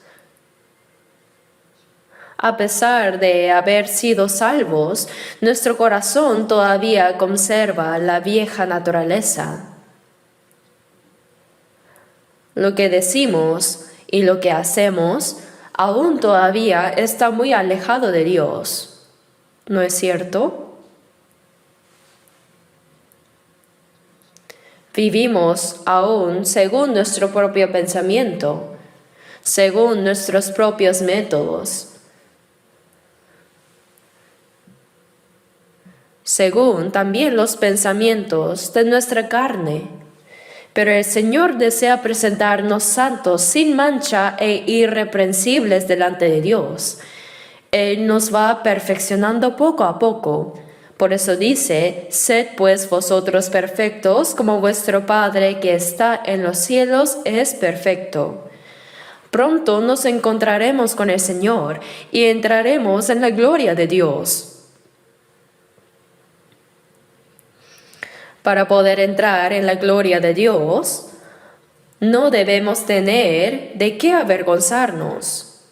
S1: A pesar de haber sido salvos, nuestro corazón todavía conserva la vieja naturaleza. Lo que decimos y lo que hacemos aún todavía está muy alejado de Dios. ¿No es cierto? Vivimos aún según nuestro propio pensamiento, según nuestros propios métodos, según también los pensamientos de nuestra carne. Pero el Señor desea presentarnos santos, sin mancha e irreprensibles delante de Dios. Él nos va perfeccionando poco a poco. Por eso dice, sed pues vosotros perfectos, como vuestro Padre que está en los cielos es perfecto. Pronto nos encontraremos con el Señor y entraremos en la gloria de Dios. Para poder entrar en la gloria de Dios, no debemos tener de qué avergonzarnos.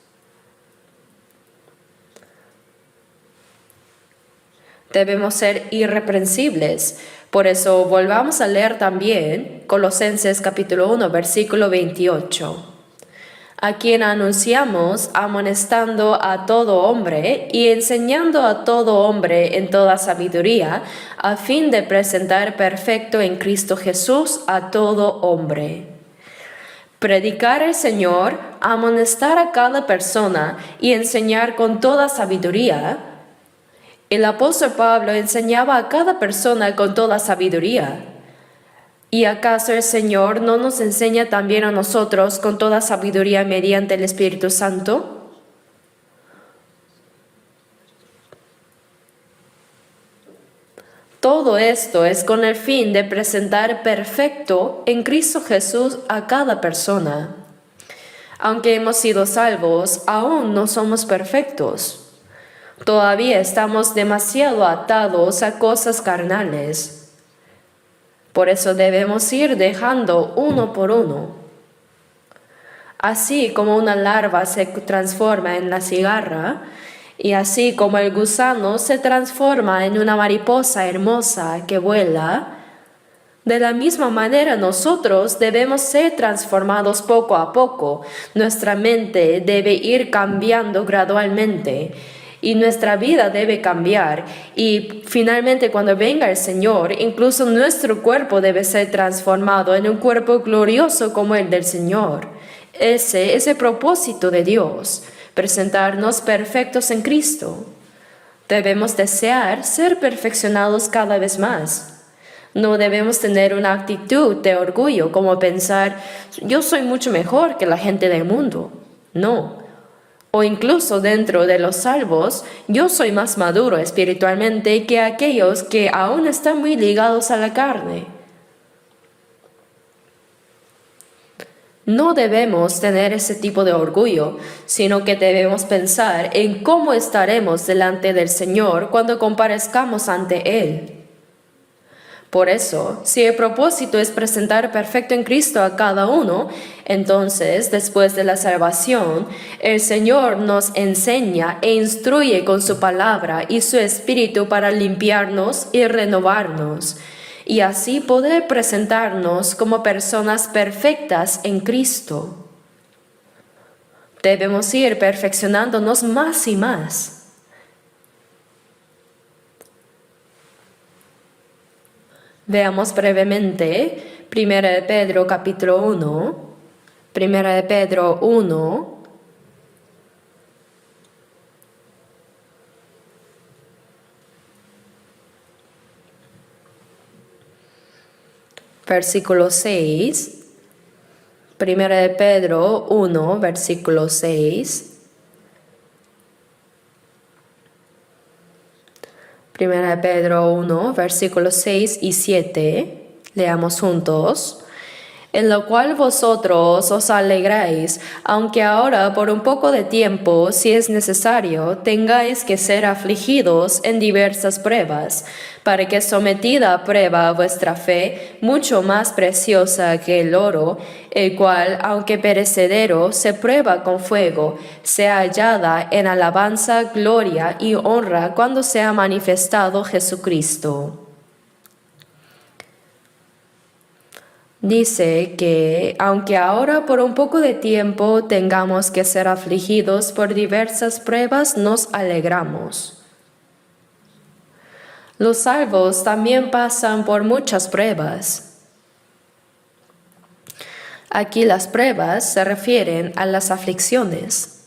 S1: Debemos ser irreprensibles. Por eso volvamos a leer también Colosenses capítulo 1, versículo 28. A quien anunciamos amonestando a todo hombre y enseñando a todo hombre en toda sabiduría, a fin de presentar perfecto en Cristo Jesús a todo hombre. Predicar al Señor, amonestar a cada persona y enseñar con toda sabiduría. El apóstol Pablo enseñaba a cada persona con toda sabiduría. ¿Y acaso el Señor no nos enseña también a nosotros con toda sabiduría mediante el Espíritu Santo? Todo esto es con el fin de presentar perfecto en Cristo Jesús a cada persona. Aunque hemos sido salvos, aún no somos perfectos. Todavía estamos demasiado atados a cosas carnales. Por eso debemos ir dejando uno por uno. Así como una larva se transforma en la cigarra, y así como el gusano se transforma en una mariposa hermosa que vuela, de la misma manera nosotros debemos ser transformados poco a poco. Nuestra mente debe ir cambiando gradualmente. Y nuestra vida debe cambiar. Y finalmente cuando venga el Señor, incluso nuestro cuerpo debe ser transformado en un cuerpo glorioso como el del Señor. Ese es el propósito de Dios, presentarnos perfectos en Cristo. Debemos desear ser perfeccionados cada vez más. No debemos tener una actitud de orgullo como pensar, yo soy mucho mejor que la gente del mundo. No. O incluso dentro de los salvos, yo soy más maduro espiritualmente que aquellos que aún están muy ligados a la carne. No debemos tener ese tipo de orgullo, sino que debemos pensar en cómo estaremos delante del Señor cuando comparezcamos ante Él. Por eso, si el propósito es presentar perfecto en Cristo a cada uno, entonces, después de la salvación, el Señor nos enseña e instruye con su palabra y su Espíritu para limpiarnos y renovarnos, y así poder presentarnos como personas perfectas en Cristo. Debemos ir perfeccionándonos más y más. Veamos brevemente 1 de Pedro capítulo 1, 1 de Pedro 1, versículo 6, 1 de Pedro 1, versículo 6. Primera de Pedro 1, versículos 6 y 7, leamos juntos. En lo cual vosotros os alegráis, aunque ahora por un poco de tiempo, si es necesario, tengáis que ser afligidos en diversas pruebas, para que sometida a prueba vuestra fe, mucho más preciosa que el oro, el cual, aunque perecedero, se prueba con fuego, sea hallada en alabanza, gloria y honra cuando sea manifestado Jesucristo. Dice que aunque ahora por un poco de tiempo tengamos que ser afligidos por diversas pruebas, nos alegramos. Los salvos también pasan por muchas pruebas. Aquí las pruebas se refieren a las aflicciones.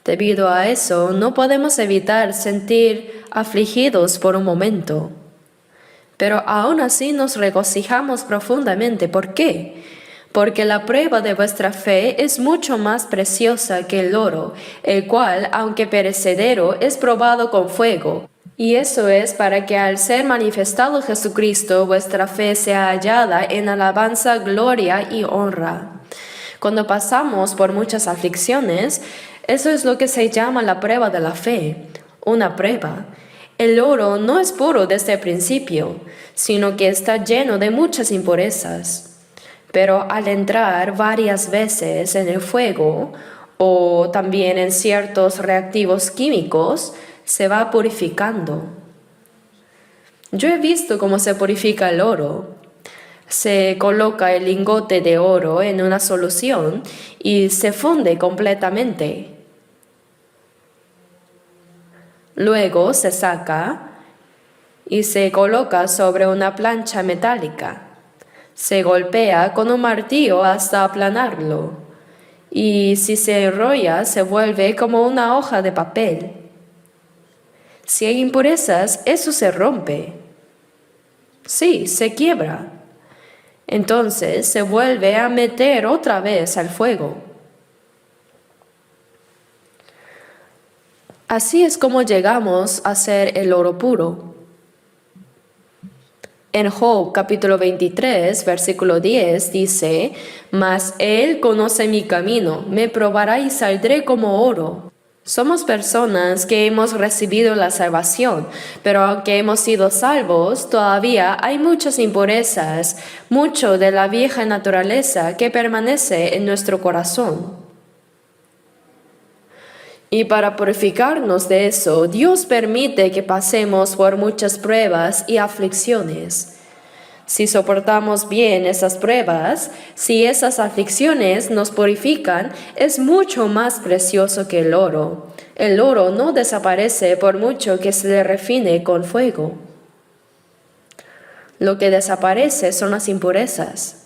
S1: Debido a eso, no podemos evitar sentir afligidos por un momento, pero aún así nos regocijamos profundamente. ¿Por qué? Porque la prueba de vuestra fe es mucho más preciosa que el oro, el cual, aunque perecedero, es probado con fuego. Y eso es para que al ser manifestado Jesucristo, vuestra fe sea hallada en alabanza, gloria y honra. Cuando pasamos por muchas aflicciones, eso es lo que se llama la prueba de la fe, una prueba. El oro no es puro desde el principio, sino que está lleno de muchas impurezas. Pero al entrar varias veces en el fuego o también en ciertos reactivos químicos, se va purificando. Yo he visto cómo se purifica el oro. Se coloca el lingote de oro en una solución y se funde completamente. Luego se saca y se coloca sobre una plancha metálica. Se golpea con un martillo hasta aplanarlo. Y si se enrolla, se vuelve como una hoja de papel. Si hay impurezas, eso se rompe. Sí, se quiebra. Entonces se vuelve a meter otra vez al fuego. Así es como llegamos a ser el oro puro. En Job capítulo 23, versículo 10 dice: «Mas Él conoce mi camino, me probará y saldré como oro». Somos personas que hemos recibido la salvación, pero aunque hemos sido salvos, todavía hay muchas impurezas, mucho de la vieja naturaleza que permanece en nuestro corazón. Y para purificarnos de eso, Dios permite que pasemos por muchas pruebas y aflicciones. Si soportamos bien esas pruebas, si esas aflicciones nos purifican, es mucho más precioso que el oro. El oro no desaparece por mucho que se le refine con fuego. Lo que desaparece son las impurezas.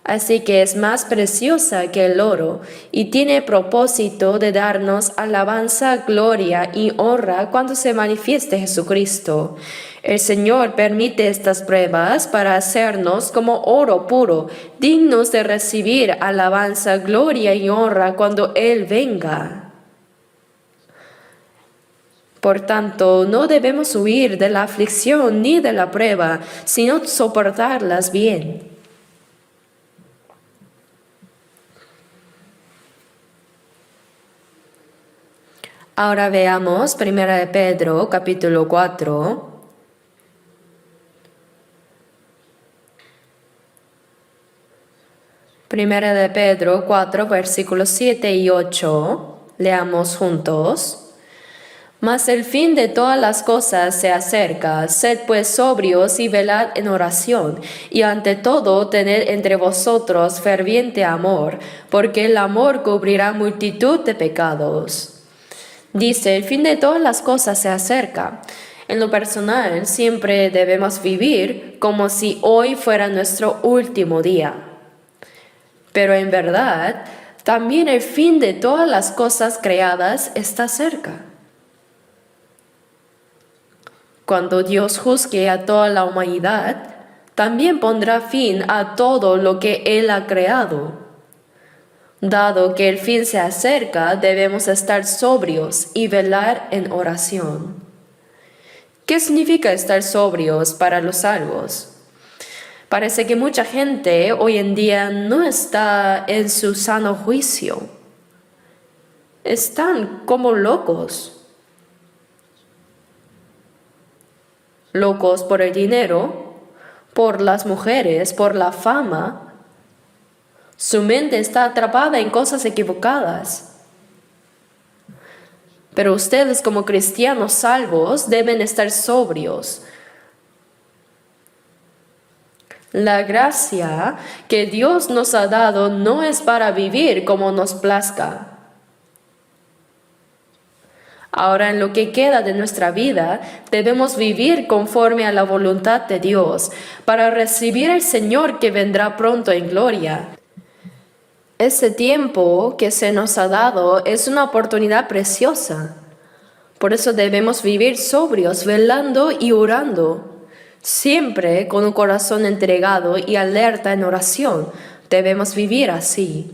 S1: Así que es más preciosa que el oro y tiene propósito de darnos alabanza, gloria y honra cuando se manifieste Jesucristo. El Señor permite estas pruebas para hacernos como oro puro, dignos de recibir alabanza, gloria y honra cuando Él venga. Por tanto, no debemos huir de la aflicción ni de la prueba, sino soportarlas bien. Ahora veamos 1 de Pedro, capítulo 4. Primera de Pedro 4, versículos 7 y 8. Leamos juntos. Mas el fin de todas las cosas se acerca. Sed pues sobrios y velad en oración, y ante todo tened entre vosotros ferviente amor, porque el amor cubrirá multitud de pecados. Dice, el fin de todas las cosas se acerca. En lo personal, siempre debemos vivir como si hoy fuera nuestro último día. Pero en verdad, también el fin de todas las cosas creadas está cerca. Cuando Dios juzgue a toda la humanidad, también pondrá fin a todo lo que Él ha creado. Dado que el fin se acerca, debemos estar sobrios y velar en oración. ¿Qué significa estar sobrios para los salvos? Parece que mucha gente hoy en día no está en su sano juicio. Están como locos. Locos por el dinero, por las mujeres, por la fama. Su mente está atrapada en cosas equivocadas. Pero ustedes como cristianos salvos deben estar sobrios. La gracia que Dios nos ha dado no es para vivir como nos plazca. Ahora, en lo que queda de nuestra vida, debemos vivir conforme a la voluntad de Dios para recibir al Señor que vendrá pronto en gloria. Este tiempo que se nos ha dado es una oportunidad preciosa. Por eso debemos vivir sobrios, velando y orando, siempre con un corazón entregado y alerta en oración. Debemos vivir así.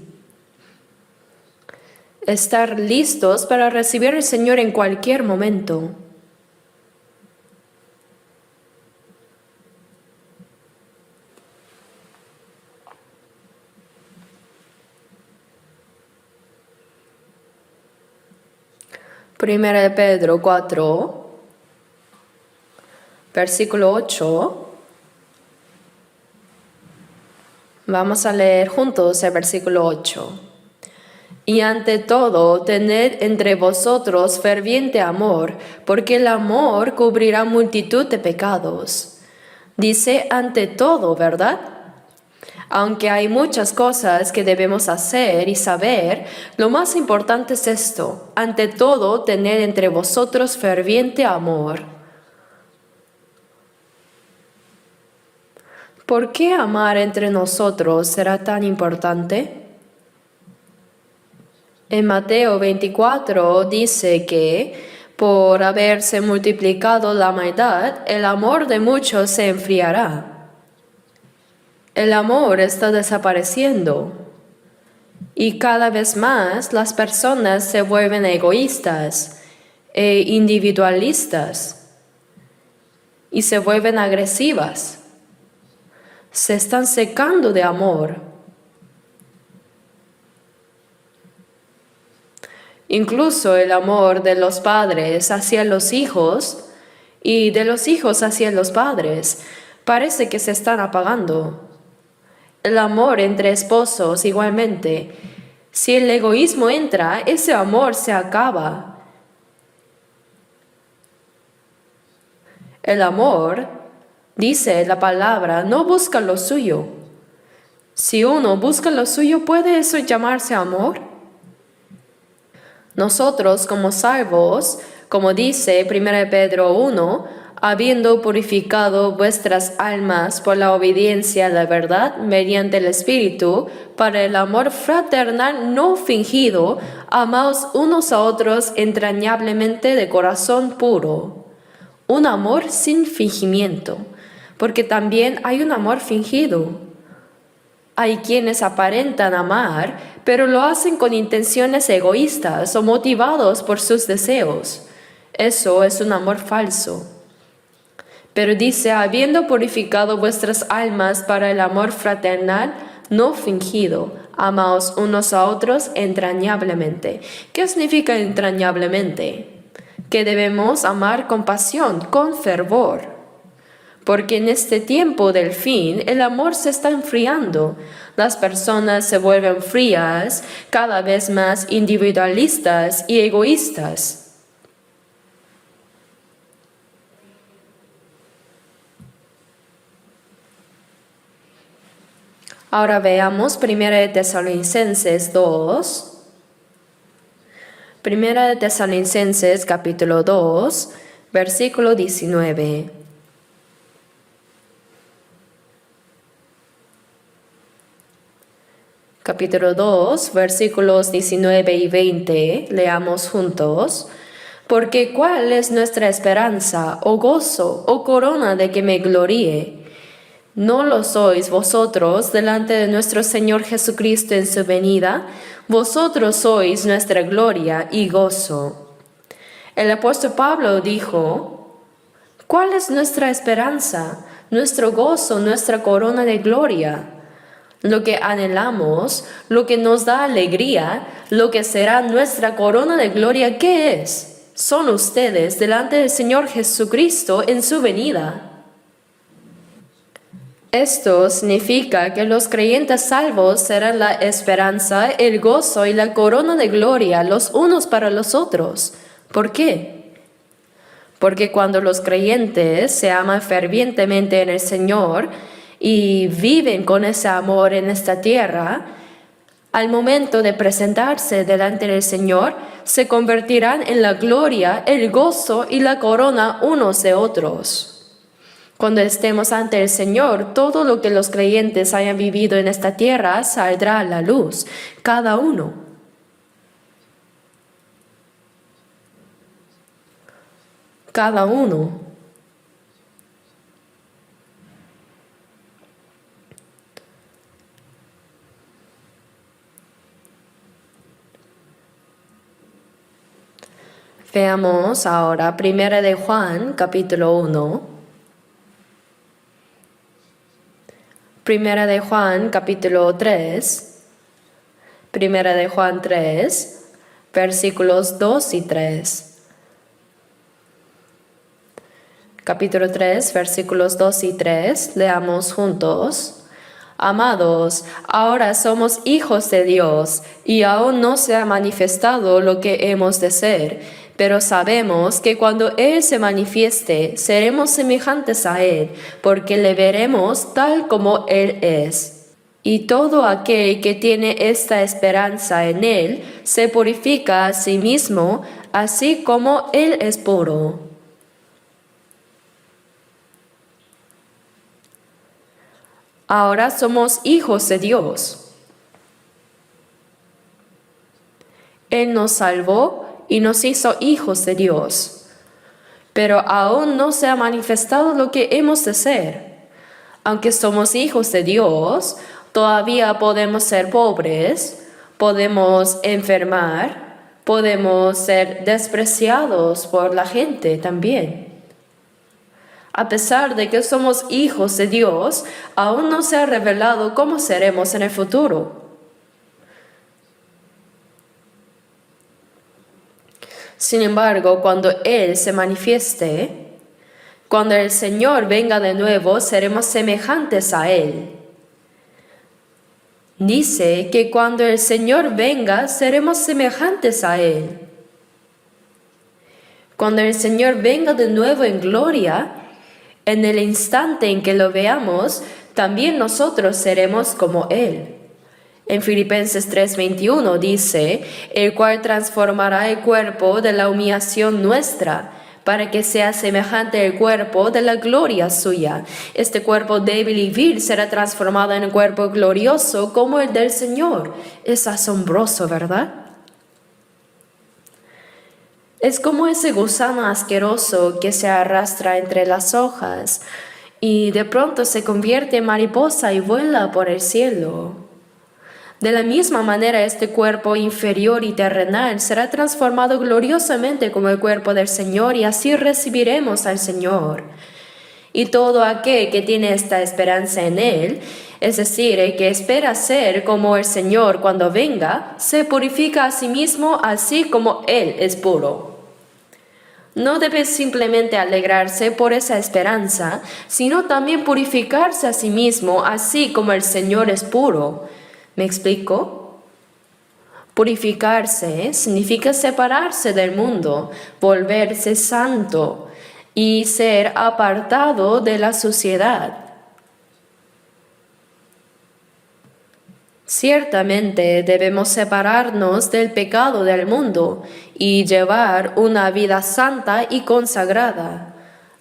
S1: Estar listos para recibir al Señor en cualquier momento. Primera de Pedro 4, versículo 8. Vamos a leer juntos el versículo 8. Y ante todo, tened entre vosotros ferviente amor, porque el amor cubrirá multitud de pecados. Dice ante todo, ¿verdad? Aunque hay muchas cosas que debemos hacer y saber, lo más importante es esto: ante todo, tened entre vosotros ferviente amor. ¿Por qué amar entre nosotros será tan importante? En Mateo 24 dice que por haberse multiplicado la maldad, el amor de muchos se enfriará. El amor está desapareciendo y cada vez más las personas se vuelven egoístas e individualistas y se vuelven agresivas. Se están secando de amor. Incluso el amor de los padres hacia los hijos y de los hijos hacia los padres parece que se están apagando. El amor entre esposos igualmente. Si el egoísmo entra, ese amor se acaba. El amor, dice la palabra, no busca lo suyo. Si uno busca lo suyo, ¿puede eso llamarse amor? Nosotros como salvos, como dice 1 Pedro 1, habiendo purificado vuestras almas por la obediencia a la verdad mediante el Espíritu, para el amor fraternal no fingido, amaos unos a otros entrañablemente de corazón puro. Un amor sin fingimiento, porque también hay un amor fingido. Hay quienes aparentan amar, pero lo hacen con intenciones egoístas o motivados por sus deseos. Eso es un amor falso. Pero dice, habiendo purificado vuestras almas para el amor fraternal, no fingido, amaos unos a otros entrañablemente. ¿Qué significa entrañablemente? Que debemos amar con pasión, con fervor. Porque en este tiempo del fin el amor se está enfriando. Las personas se vuelven frías, cada vez más individualistas y egoístas. Ahora veamos 1 de Tesalonicenses 2. 1 de Tesalonicenses capítulo 2, versículo 19. Capítulo 2, versículos 19 y 20, leamos juntos. Porque ¿cuál es nuestra esperanza, o gozo, o corona de que me gloríe? ¿No lo sois vosotros delante de nuestro Señor Jesucristo en su venida? Vosotros sois nuestra gloria y gozo. El apóstol Pablo dijo, ¿cuál es nuestra esperanza, nuestro gozo, nuestra corona de gloria? Lo que anhelamos, lo que nos da alegría, lo que será nuestra corona de gloria, ¿qué es? Son ustedes delante del Señor Jesucristo en su venida. Esto significa que los creyentes salvos serán la esperanza, el gozo y la corona de gloria los unos para los otros. ¿Por qué? Porque cuando los creyentes se aman fervientemente en el Señor y viven con ese amor en esta tierra, al momento de presentarse delante del Señor, se convertirán en la gloria, el gozo y la corona unos de otros. Cuando estemos ante el Señor, todo lo que los creyentes hayan vivido en esta tierra saldrá a la luz, cada uno. cada uno. Veamos ahora 1 de Juan, capítulo 1. 1 de Juan, capítulo 3. 1 de Juan 3, versículos 2 y 3. Capítulo 3, versículos 2 y 3, leamos juntos. Amados, ahora somos hijos de Dios, y aún no se ha manifestado lo que hemos de ser. Pero sabemos que cuando Él se manifieste, seremos semejantes a Él, porque le veremos tal como Él es. Y todo aquel que tiene esta esperanza en Él, se purifica a sí mismo, así como Él es puro. Ahora somos hijos de Dios. Él nos salvó y nos hizo hijos de Dios. Pero aún no se ha manifestado lo que hemos de ser. Aunque somos hijos de Dios, todavía podemos ser pobres, podemos enfermar, podemos ser despreciados por la gente también. A pesar de que somos hijos de Dios, aún no se ha revelado cómo seremos en el futuro. Sin embargo, cuando Él se manifieste, cuando el Señor venga de nuevo, seremos semejantes a Él. Dice que cuando el Señor venga, seremos semejantes a Él. Cuando el Señor venga de nuevo en gloria, en el instante en que lo veamos, también nosotros seremos como Él. En Filipenses 3:21 dice, el cual transformará el cuerpo de la humillación nuestra, para que sea semejante al cuerpo de la gloria suya. Este cuerpo débil y vil será transformado en un cuerpo glorioso como el del Señor. Es asombroso, ¿verdad? Es como ese gusano asqueroso que se arrastra entre las hojas y de pronto se convierte en mariposa y vuela por el cielo. De la misma manera, este cuerpo inferior y terrenal será transformado gloriosamente como el cuerpo del Señor y así recibiremos al Señor. Y todo aquel que tiene esta esperanza en Él, es decir, el que espera ser como el Señor cuando venga, se purifica a sí mismo así como Él es puro. No debe simplemente alegrarse por esa esperanza, sino también purificarse a sí mismo así como el Señor es puro. ¿Me explico? Purificarse significa separarse del mundo, volverse santo y ser apartado de la suciedad. Ciertamente debemos separarnos del pecado del mundo y llevar una vida santa y consagrada.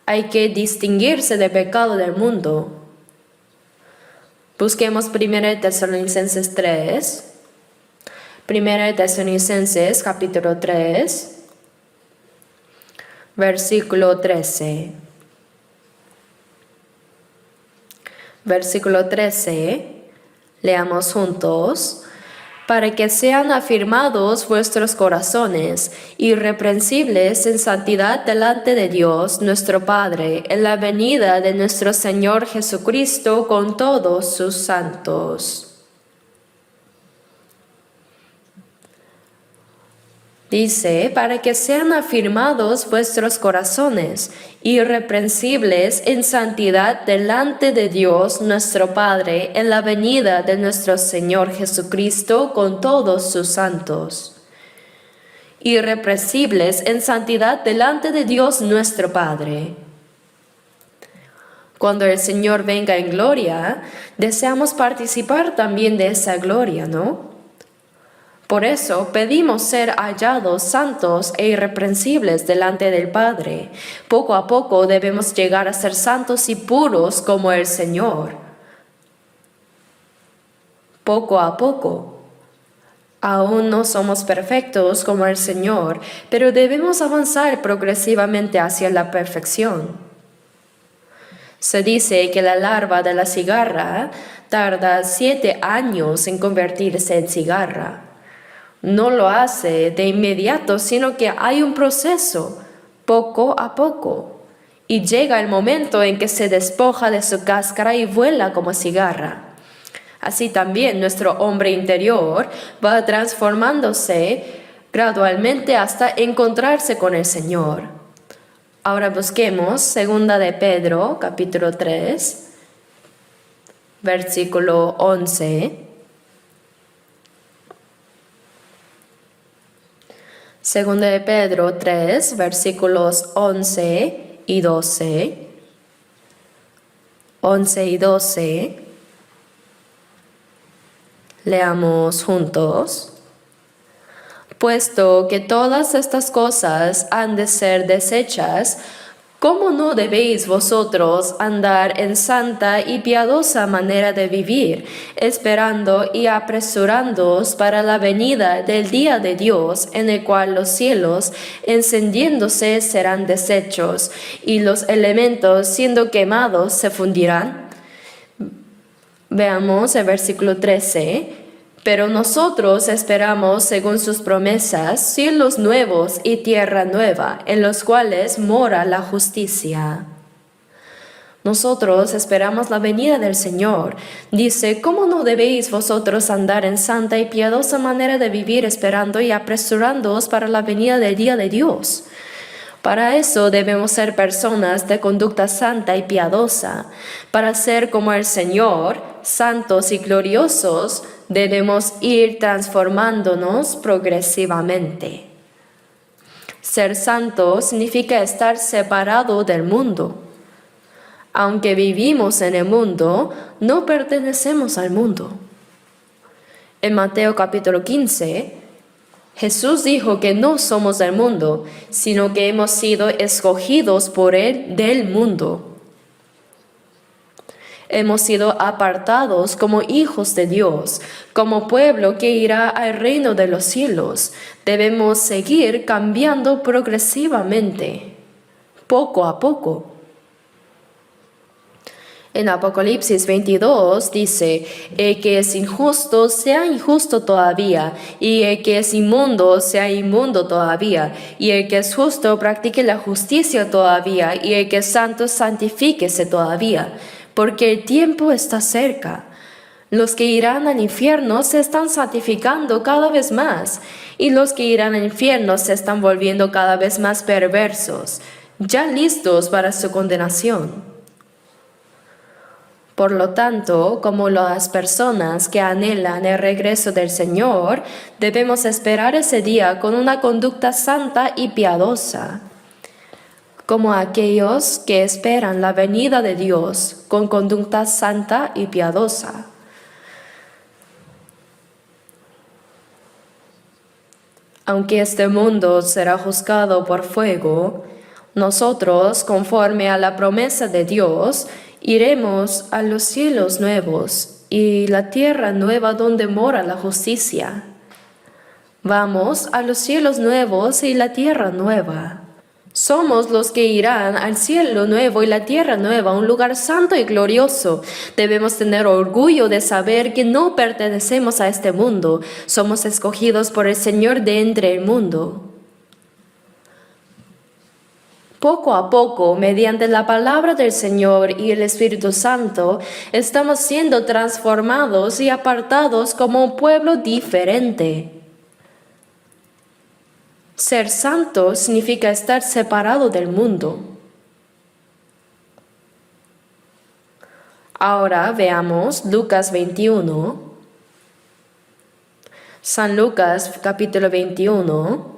S1: Hay que distinguirse del pecado del mundo. Busquemos 1 Tesalonicenses 3. 1 Tesalonicenses capítulo 3, versículo 13. Versículo 13. Leamos juntos. Para que sean afirmados vuestros corazones, irreprensibles en santidad delante de Dios nuestro Padre, en la venida de nuestro Señor Jesucristo con todos sus santos. Dice, para que sean afirmados vuestros corazones, irreprensibles en santidad delante de Dios nuestro Padre, en la venida de nuestro Señor Jesucristo con todos sus santos. Irreprensibles en santidad delante de Dios nuestro Padre. Cuando el Señor venga en gloria, deseamos participar también de esa gloria, ¿no? Por eso pedimos ser hallados santos e irreprensibles delante del Padre. Poco a poco debemos llegar a ser santos y puros como el Señor. Poco a poco. Aún no somos perfectos como el Señor, pero debemos avanzar progresivamente hacia la perfección. Se dice que la larva de la cigarra tarda 7 años en convertirse en cigarra. No lo hace de inmediato, sino que hay un proceso, poco a poco. Y llega el momento en que se despoja de su cáscara y vuela como cigarra. Así también nuestro hombre interior va transformándose gradualmente hasta encontrarse con el Señor. Ahora busquemos 2 de Pedro, capítulo 3, versículo 11. 2 de Pedro 3, versículos 11 y 12. 11 y 12. Leamos juntos. Puesto que todas estas cosas han de ser deshechas, ¿cómo no debéis vosotros andar en santa y piadosa manera de vivir, esperando y apresurándoos para la venida del día de Dios, en el cual los cielos, encendiéndose, serán deshechos, y los elementos, siendo quemados, se fundirán? Veamos el versículo 13. Pero nosotros esperamos, según sus promesas, cielos nuevos y tierra nueva, en los cuales mora la justicia. Nosotros esperamos la venida del Señor. Dice, ¿cómo no debéis vosotros andar en santa y piadosa manera de vivir, esperando y apresurándoos para la venida del día de Dios? Para eso debemos ser personas de conducta santa y piadosa. Para ser como el Señor, santos y gloriosos, debemos ir transformándonos progresivamente. Ser santo significa estar separado del mundo. Aunque vivimos en el mundo, no pertenecemos al mundo. En Mateo capítulo 15, Jesús dijo que no somos del mundo, sino que hemos sido escogidos por Él del mundo. Hemos sido apartados como hijos de Dios, como pueblo que irá al reino de los cielos. Debemos seguir cambiando progresivamente, poco a poco. En Apocalipsis 22 dice, el que es injusto sea injusto todavía, y el que es inmundo sea inmundo todavía, y el que es justo practique la justicia todavía, y el que es santo santifíquese todavía, porque el tiempo está cerca. Los que irán al infierno se están santificando cada vez más, y los que irán al infierno se están volviendo cada vez más perversos, ya listos para su condenación. Por lo tanto, como las personas que anhelan el regreso del Señor, debemos esperar ese día con una conducta santa y piadosa, como aquellos que esperan la venida de Dios con conducta santa y piadosa. Aunque este mundo será juzgado por fuego, nosotros, conforme a la promesa de Dios, iremos a los cielos nuevos y la tierra nueva donde mora la justicia. Vamos a los cielos nuevos y la tierra nueva. Somos los que irán al cielo nuevo y la tierra nueva, un lugar santo y glorioso. Debemos tener orgullo de saber que no pertenecemos a este mundo. Somos escogidos por el Señor de entre el mundo. Poco a poco, mediante la palabra del Señor y el Espíritu Santo, estamos siendo transformados y apartados como un pueblo diferente. Ser santo significa estar separado del mundo. Ahora veamos Lucas 21. San Lucas capítulo 21.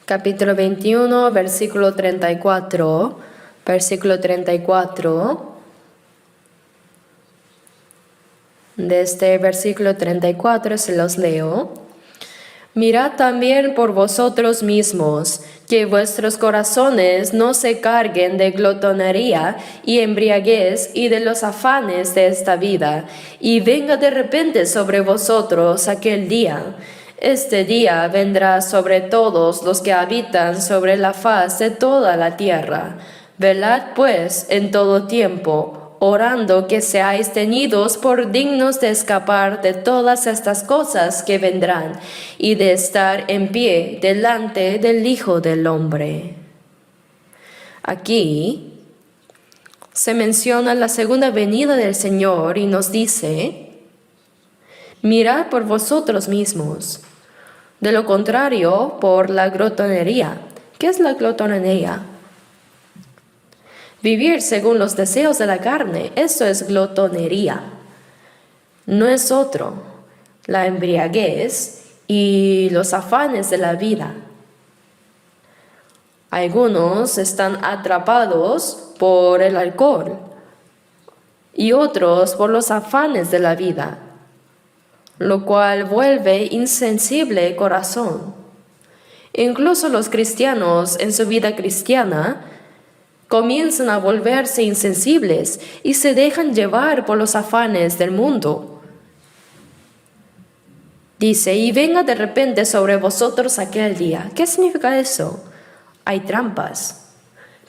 S1: Capítulo 21, versículo 34, versículo 34. De este versículo 34 se los leo. Mirad también por vosotros mismos, que vuestros corazones no se carguen de glotonería y embriaguez y de los afanes de esta vida, y venga de repente sobre vosotros aquel día. Este día vendrá sobre todos los que habitan sobre la faz de toda la tierra. Velad pues en todo tiempo, orando que seáis tenidos por dignos de escapar de todas estas cosas que vendrán y de estar en pie delante del Hijo del Hombre. Aquí se menciona la segunda venida del Señor y nos dice: mirad por vosotros mismos. De lo contrario, por la glotonería. ¿Qué es la glotonería? Vivir según los deseos de la carne, eso es glotonería. No es otro, la embriaguez y los afanes de la vida. Algunos están atrapados por el alcohol y otros por los afanes de la vida, lo cual vuelve insensible el corazón. Incluso los cristianos en su vida cristiana comienzan a volverse insensibles y se dejan llevar por los afanes del mundo. Dice, y venga de repente sobre vosotros aquel día. ¿Qué significa eso? Hay trampas.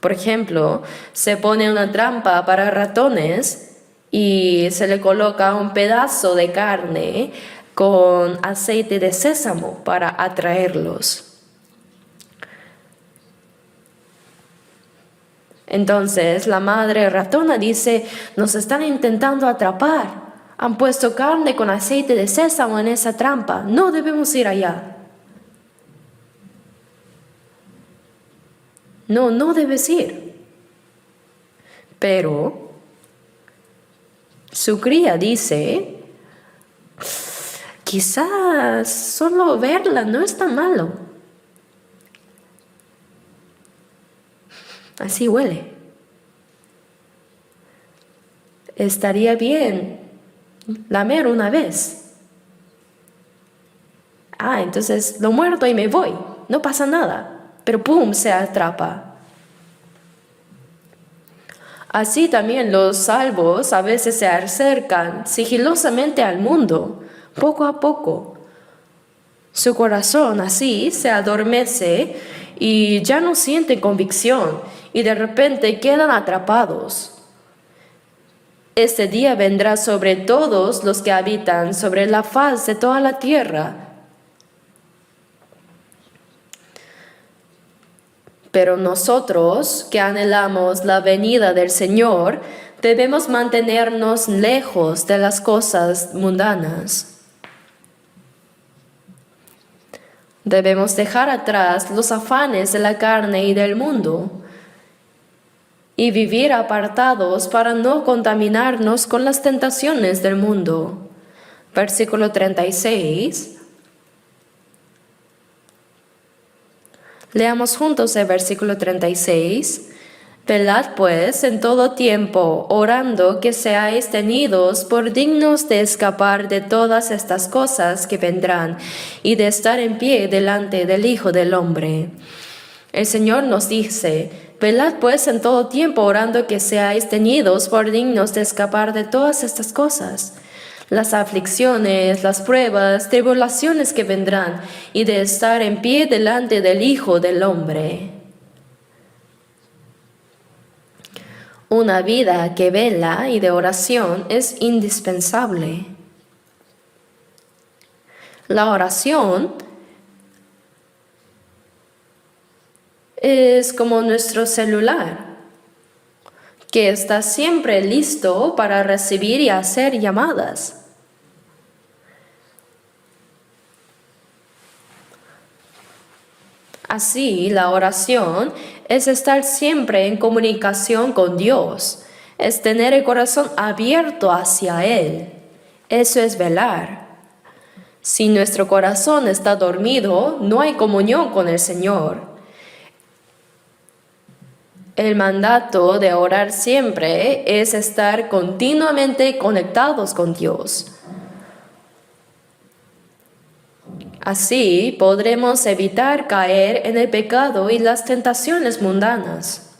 S1: Por ejemplo, se pone una trampa para ratones y se le coloca un pedazo de carne con aceite de sésamo para atraerlos. Entonces la madre ratona dice, nos están intentando atrapar. Han puesto carne con aceite de sésamo en esa trampa. No debemos ir allá. No debes ir. Pero su cría dice, quizás solo verla no es tan malo. Así huele. Estaría bien lamer una vez. Entonces lo muerdo y me voy. No pasa nada. Pero ¡pum!, se atrapa. Así también los salvos a veces se acercan sigilosamente al mundo, poco a poco. Su corazón así se adormece y ya no sienten convicción y de repente quedan atrapados. Este día vendrá sobre todos los que habitan sobre la faz de toda la tierra. Pero nosotros, que anhelamos la venida del Señor, debemos mantenernos lejos de las cosas mundanas. Debemos dejar atrás los afanes de la carne y del mundo y vivir apartados para no contaminarnos con las tentaciones del mundo. Versículo 36. Leamos juntos el versículo 36. Velad pues en todo tiempo, orando que seáis tenidos por dignos de escapar de todas estas cosas que vendrán y de estar en pie delante del Hijo del Hombre. El Señor nos dice, velad pues en todo tiempo, orando que seáis tenidos por dignos de escapar de todas estas cosas, las aflicciones, las pruebas, tribulaciones que vendrán, y de estar en pie delante del Hijo del Hombre. Una vida que vela y de oración es indispensable. La oración es como nuestro celular, que está siempre listo para recibir y hacer llamadas. Así, la oración es estar siempre en comunicación con Dios, es tener el corazón abierto hacia Él. Eso es velar. Si nuestro corazón está dormido, no hay comunión con el Señor. El mandato de orar siempre es estar continuamente conectados con Dios. Así podremos evitar caer en el pecado y las tentaciones mundanas.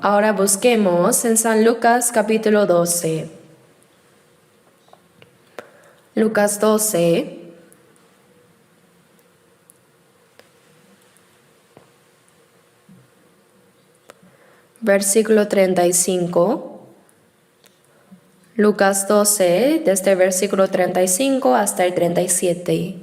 S1: Ahora busquemos en San Lucas capítulo 12. Lucas 12. Versículo 35. Lucas 12, desde el versículo 35 hasta el 37.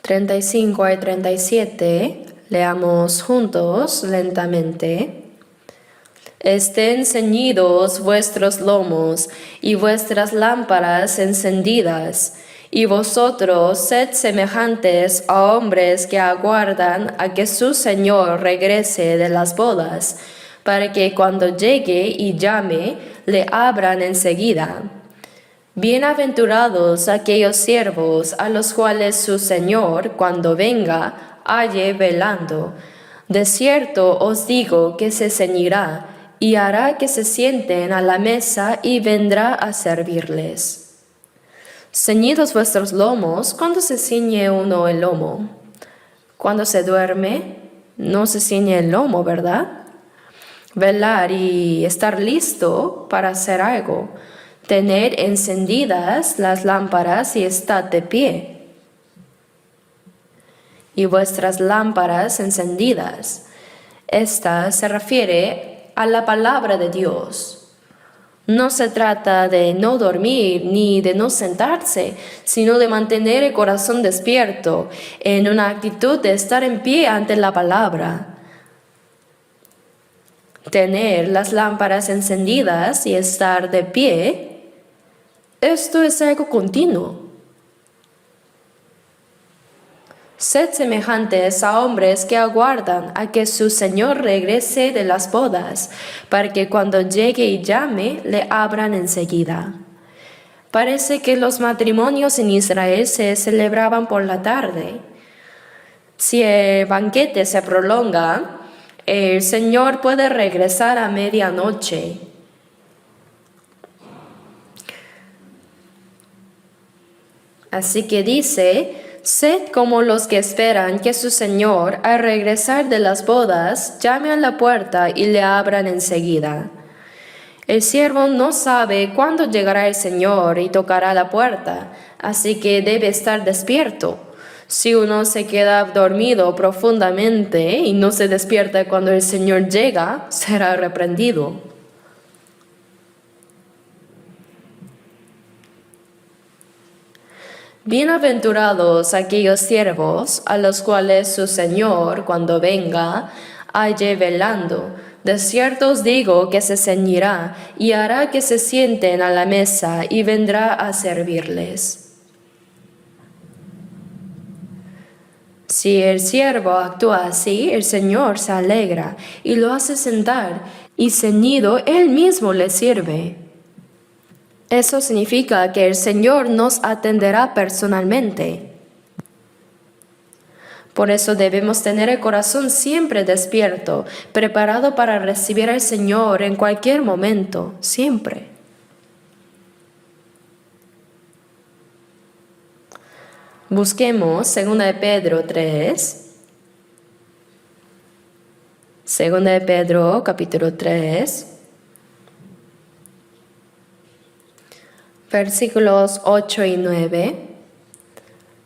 S1: (35 al 37), leamos juntos lentamente. Estén ceñidos vuestros lomos y vuestras lámparas encendidas, y vosotros sed semejantes a hombres que aguardan a que su Señor regrese de las bodas, para que cuando llegue y llame, le abran enseguida. Bienaventurados aquellos siervos a los cuales su Señor, cuando venga, halle velando. De cierto os digo que se ceñirá y hará que se sienten a la mesa y vendrá a servirles. Ceñidos vuestros lomos. ¿Cuándo se ciñe uno el lomo? Cuando se duerme, no se ciñe el lomo, ¿verdad? Velar y estar listo para hacer algo. Tener encendidas las lámparas y estad de pie. Y vuestras lámparas encendidas. Esta se refiere a la palabra de Dios. No se trata de no dormir ni de no sentarse, sino de mantener el corazón despierto, en una actitud de estar en pie ante la palabra. Tener las lámparas encendidas y estar de pie, esto es algo continuo. Sed semejantes a hombres que aguardan a que su Señor regrese de las bodas, para que cuando llegue y llame, le abran enseguida. Parece que los matrimonios en Israel se celebraban por la tarde. Si el banquete se prolonga, el Señor puede regresar a medianoche. Así que dice: sed como los que esperan que su Señor, al regresar de las bodas, llame a la puerta y le abran enseguida. El siervo no sabe cuándo llegará el Señor y tocará la puerta, así que debe estar despierto. Si uno se queda dormido profundamente y no se despierta cuando el Señor llega, será reprendido. Bienaventurados aquellos siervos a los cuales su Señor, cuando venga, halle velando. De cierto os digo que se ceñirá y hará que se sienten a la mesa y vendrá a servirles. Si el siervo actúa así, el Señor se alegra y lo hace sentar, y ceñido él mismo le sirve. Eso significa que el Señor nos atenderá personalmente. Por eso debemos tener el corazón siempre despierto, preparado para recibir al Señor en cualquier momento, siempre. Busquemos 2 de Pedro 3. 2 de Pedro capítulo 3. Versículos 8 y 9.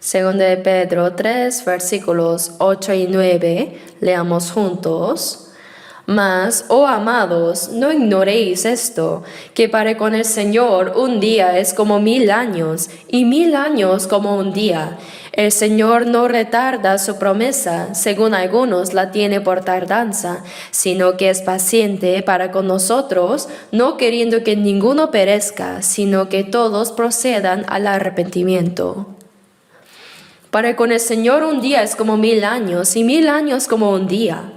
S1: 2 de Pedro 3, versículos 8 y 9. Leamos juntos. Mas, oh amados, no ignoréis esto, que para con el Señor un día es como 1000 años, y 1000 años como un día. El Señor no retarda su promesa, según algunos la tiene por tardanza, sino que es paciente para con nosotros, no queriendo que ninguno perezca, sino que todos procedan al arrepentimiento. Para con el Señor un día es como 1000 años, y 1000 años como un día.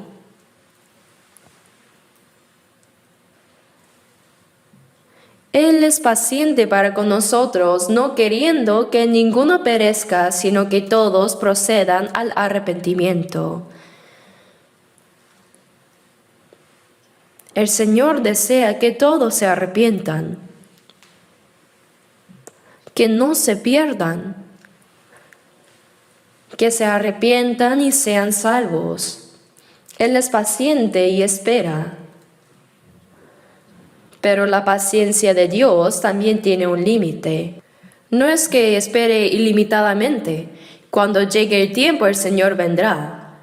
S1: Él es paciente para con nosotros, no queriendo que ninguno perezca, sino que todos procedan al arrepentimiento. El Señor desea que todos se arrepientan, que no se pierdan, que se arrepientan y sean salvos. Él es paciente y espera. Pero la paciencia de Dios también tiene un límite. No es que espere ilimitadamente. Cuando llegue el tiempo, el Señor vendrá.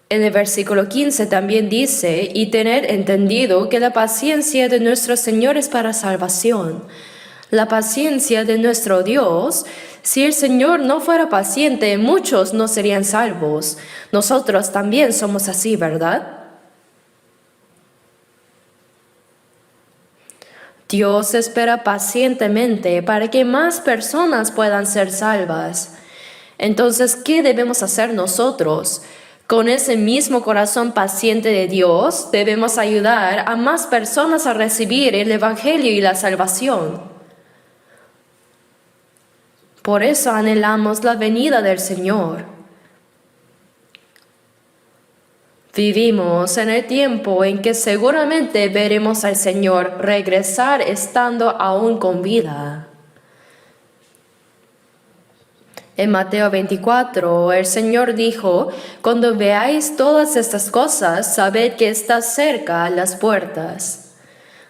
S1: En el versículo 15 también dice, y tener entendido que la paciencia de nuestro Señor es para salvación. La paciencia de nuestro Dios, si el Señor no fuera paciente, muchos no serían salvos. Nosotros también somos así, ¿verdad? Dios espera pacientemente para que más personas puedan ser salvas. Entonces, ¿qué debemos hacer nosotros? Con ese mismo corazón paciente de Dios, debemos ayudar a más personas a recibir el Evangelio y la salvación. Por eso anhelamos la venida del Señor. Vivimos en el tiempo en que seguramente veremos al Señor regresar estando aún con vida. En Mateo 24, el Señor dijo, cuando veáis todas estas cosas, sabed que está cerca a las puertas.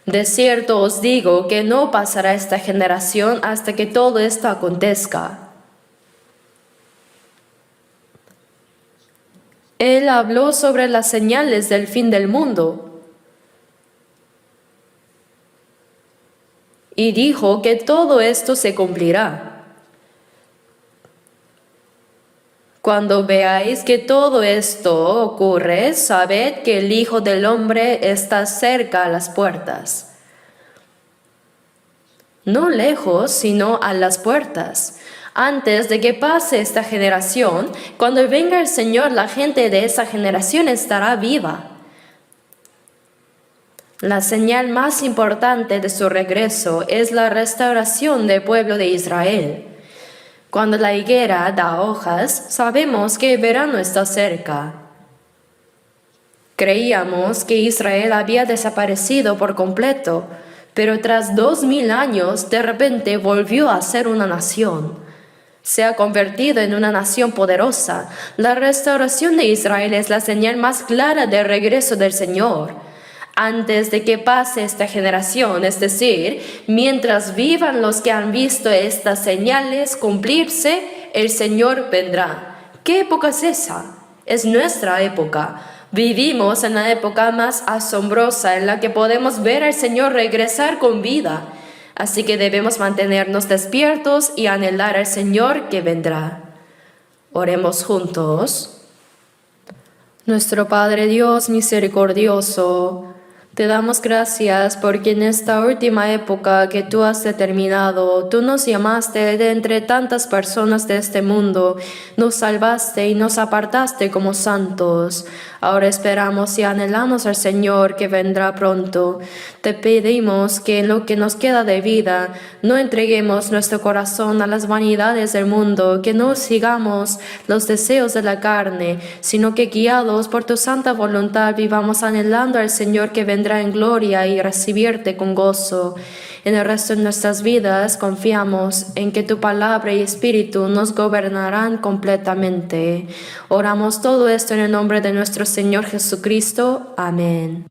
S1: De cierto os digo que no pasará esta generación hasta que todo esto acontezca. Él habló sobre las señales del fin del mundo y dijo que todo esto se cumplirá. Cuando veáis que todo esto ocurre, sabed que el Hijo del Hombre está cerca a las puertas. No lejos, sino a las puertas. Antes de que pase esta generación, cuando venga el Señor, la gente de esa generación estará viva. La señal más importante de su regreso es la restauración del pueblo de Israel. Cuando la higuera da hojas, sabemos que el verano está cerca. Creíamos que Israel había desaparecido por completo, pero tras 2000 años, de repente volvió a ser una nación. Se ha convertido en una nación poderosa. La restauración de Israel es la señal más clara del regreso del Señor. Antes de que pase esta generación, es decir, mientras vivan los que han visto estas señales cumplirse, el Señor vendrá. ¿Qué época es esa? Es nuestra época. Vivimos en la época más asombrosa en la que podemos ver al Señor regresar con vida. Así que debemos mantenernos despiertos y anhelar al Señor que vendrá. Oremos juntos. Nuestro Padre Dios misericordioso, te damos gracias porque en esta última época que tú has determinado, tú nos llamaste de entre tantas personas de este mundo, nos salvaste y nos apartaste como santos. Ahora esperamos y anhelamos al Señor que vendrá pronto. Te pedimos que en lo que nos queda de vida no entreguemos nuestro corazón a las vanidades del mundo, que no sigamos los deseos de la carne, sino que guiados por tu santa voluntad vivamos anhelando al Señor que vendrá en gloria y recibirte con gozo. En el resto de nuestras vidas confiamos en que tu palabra y espíritu nos gobernarán completamente. Oramos todo esto en el nombre de nuestro Señor Jesucristo. Amén.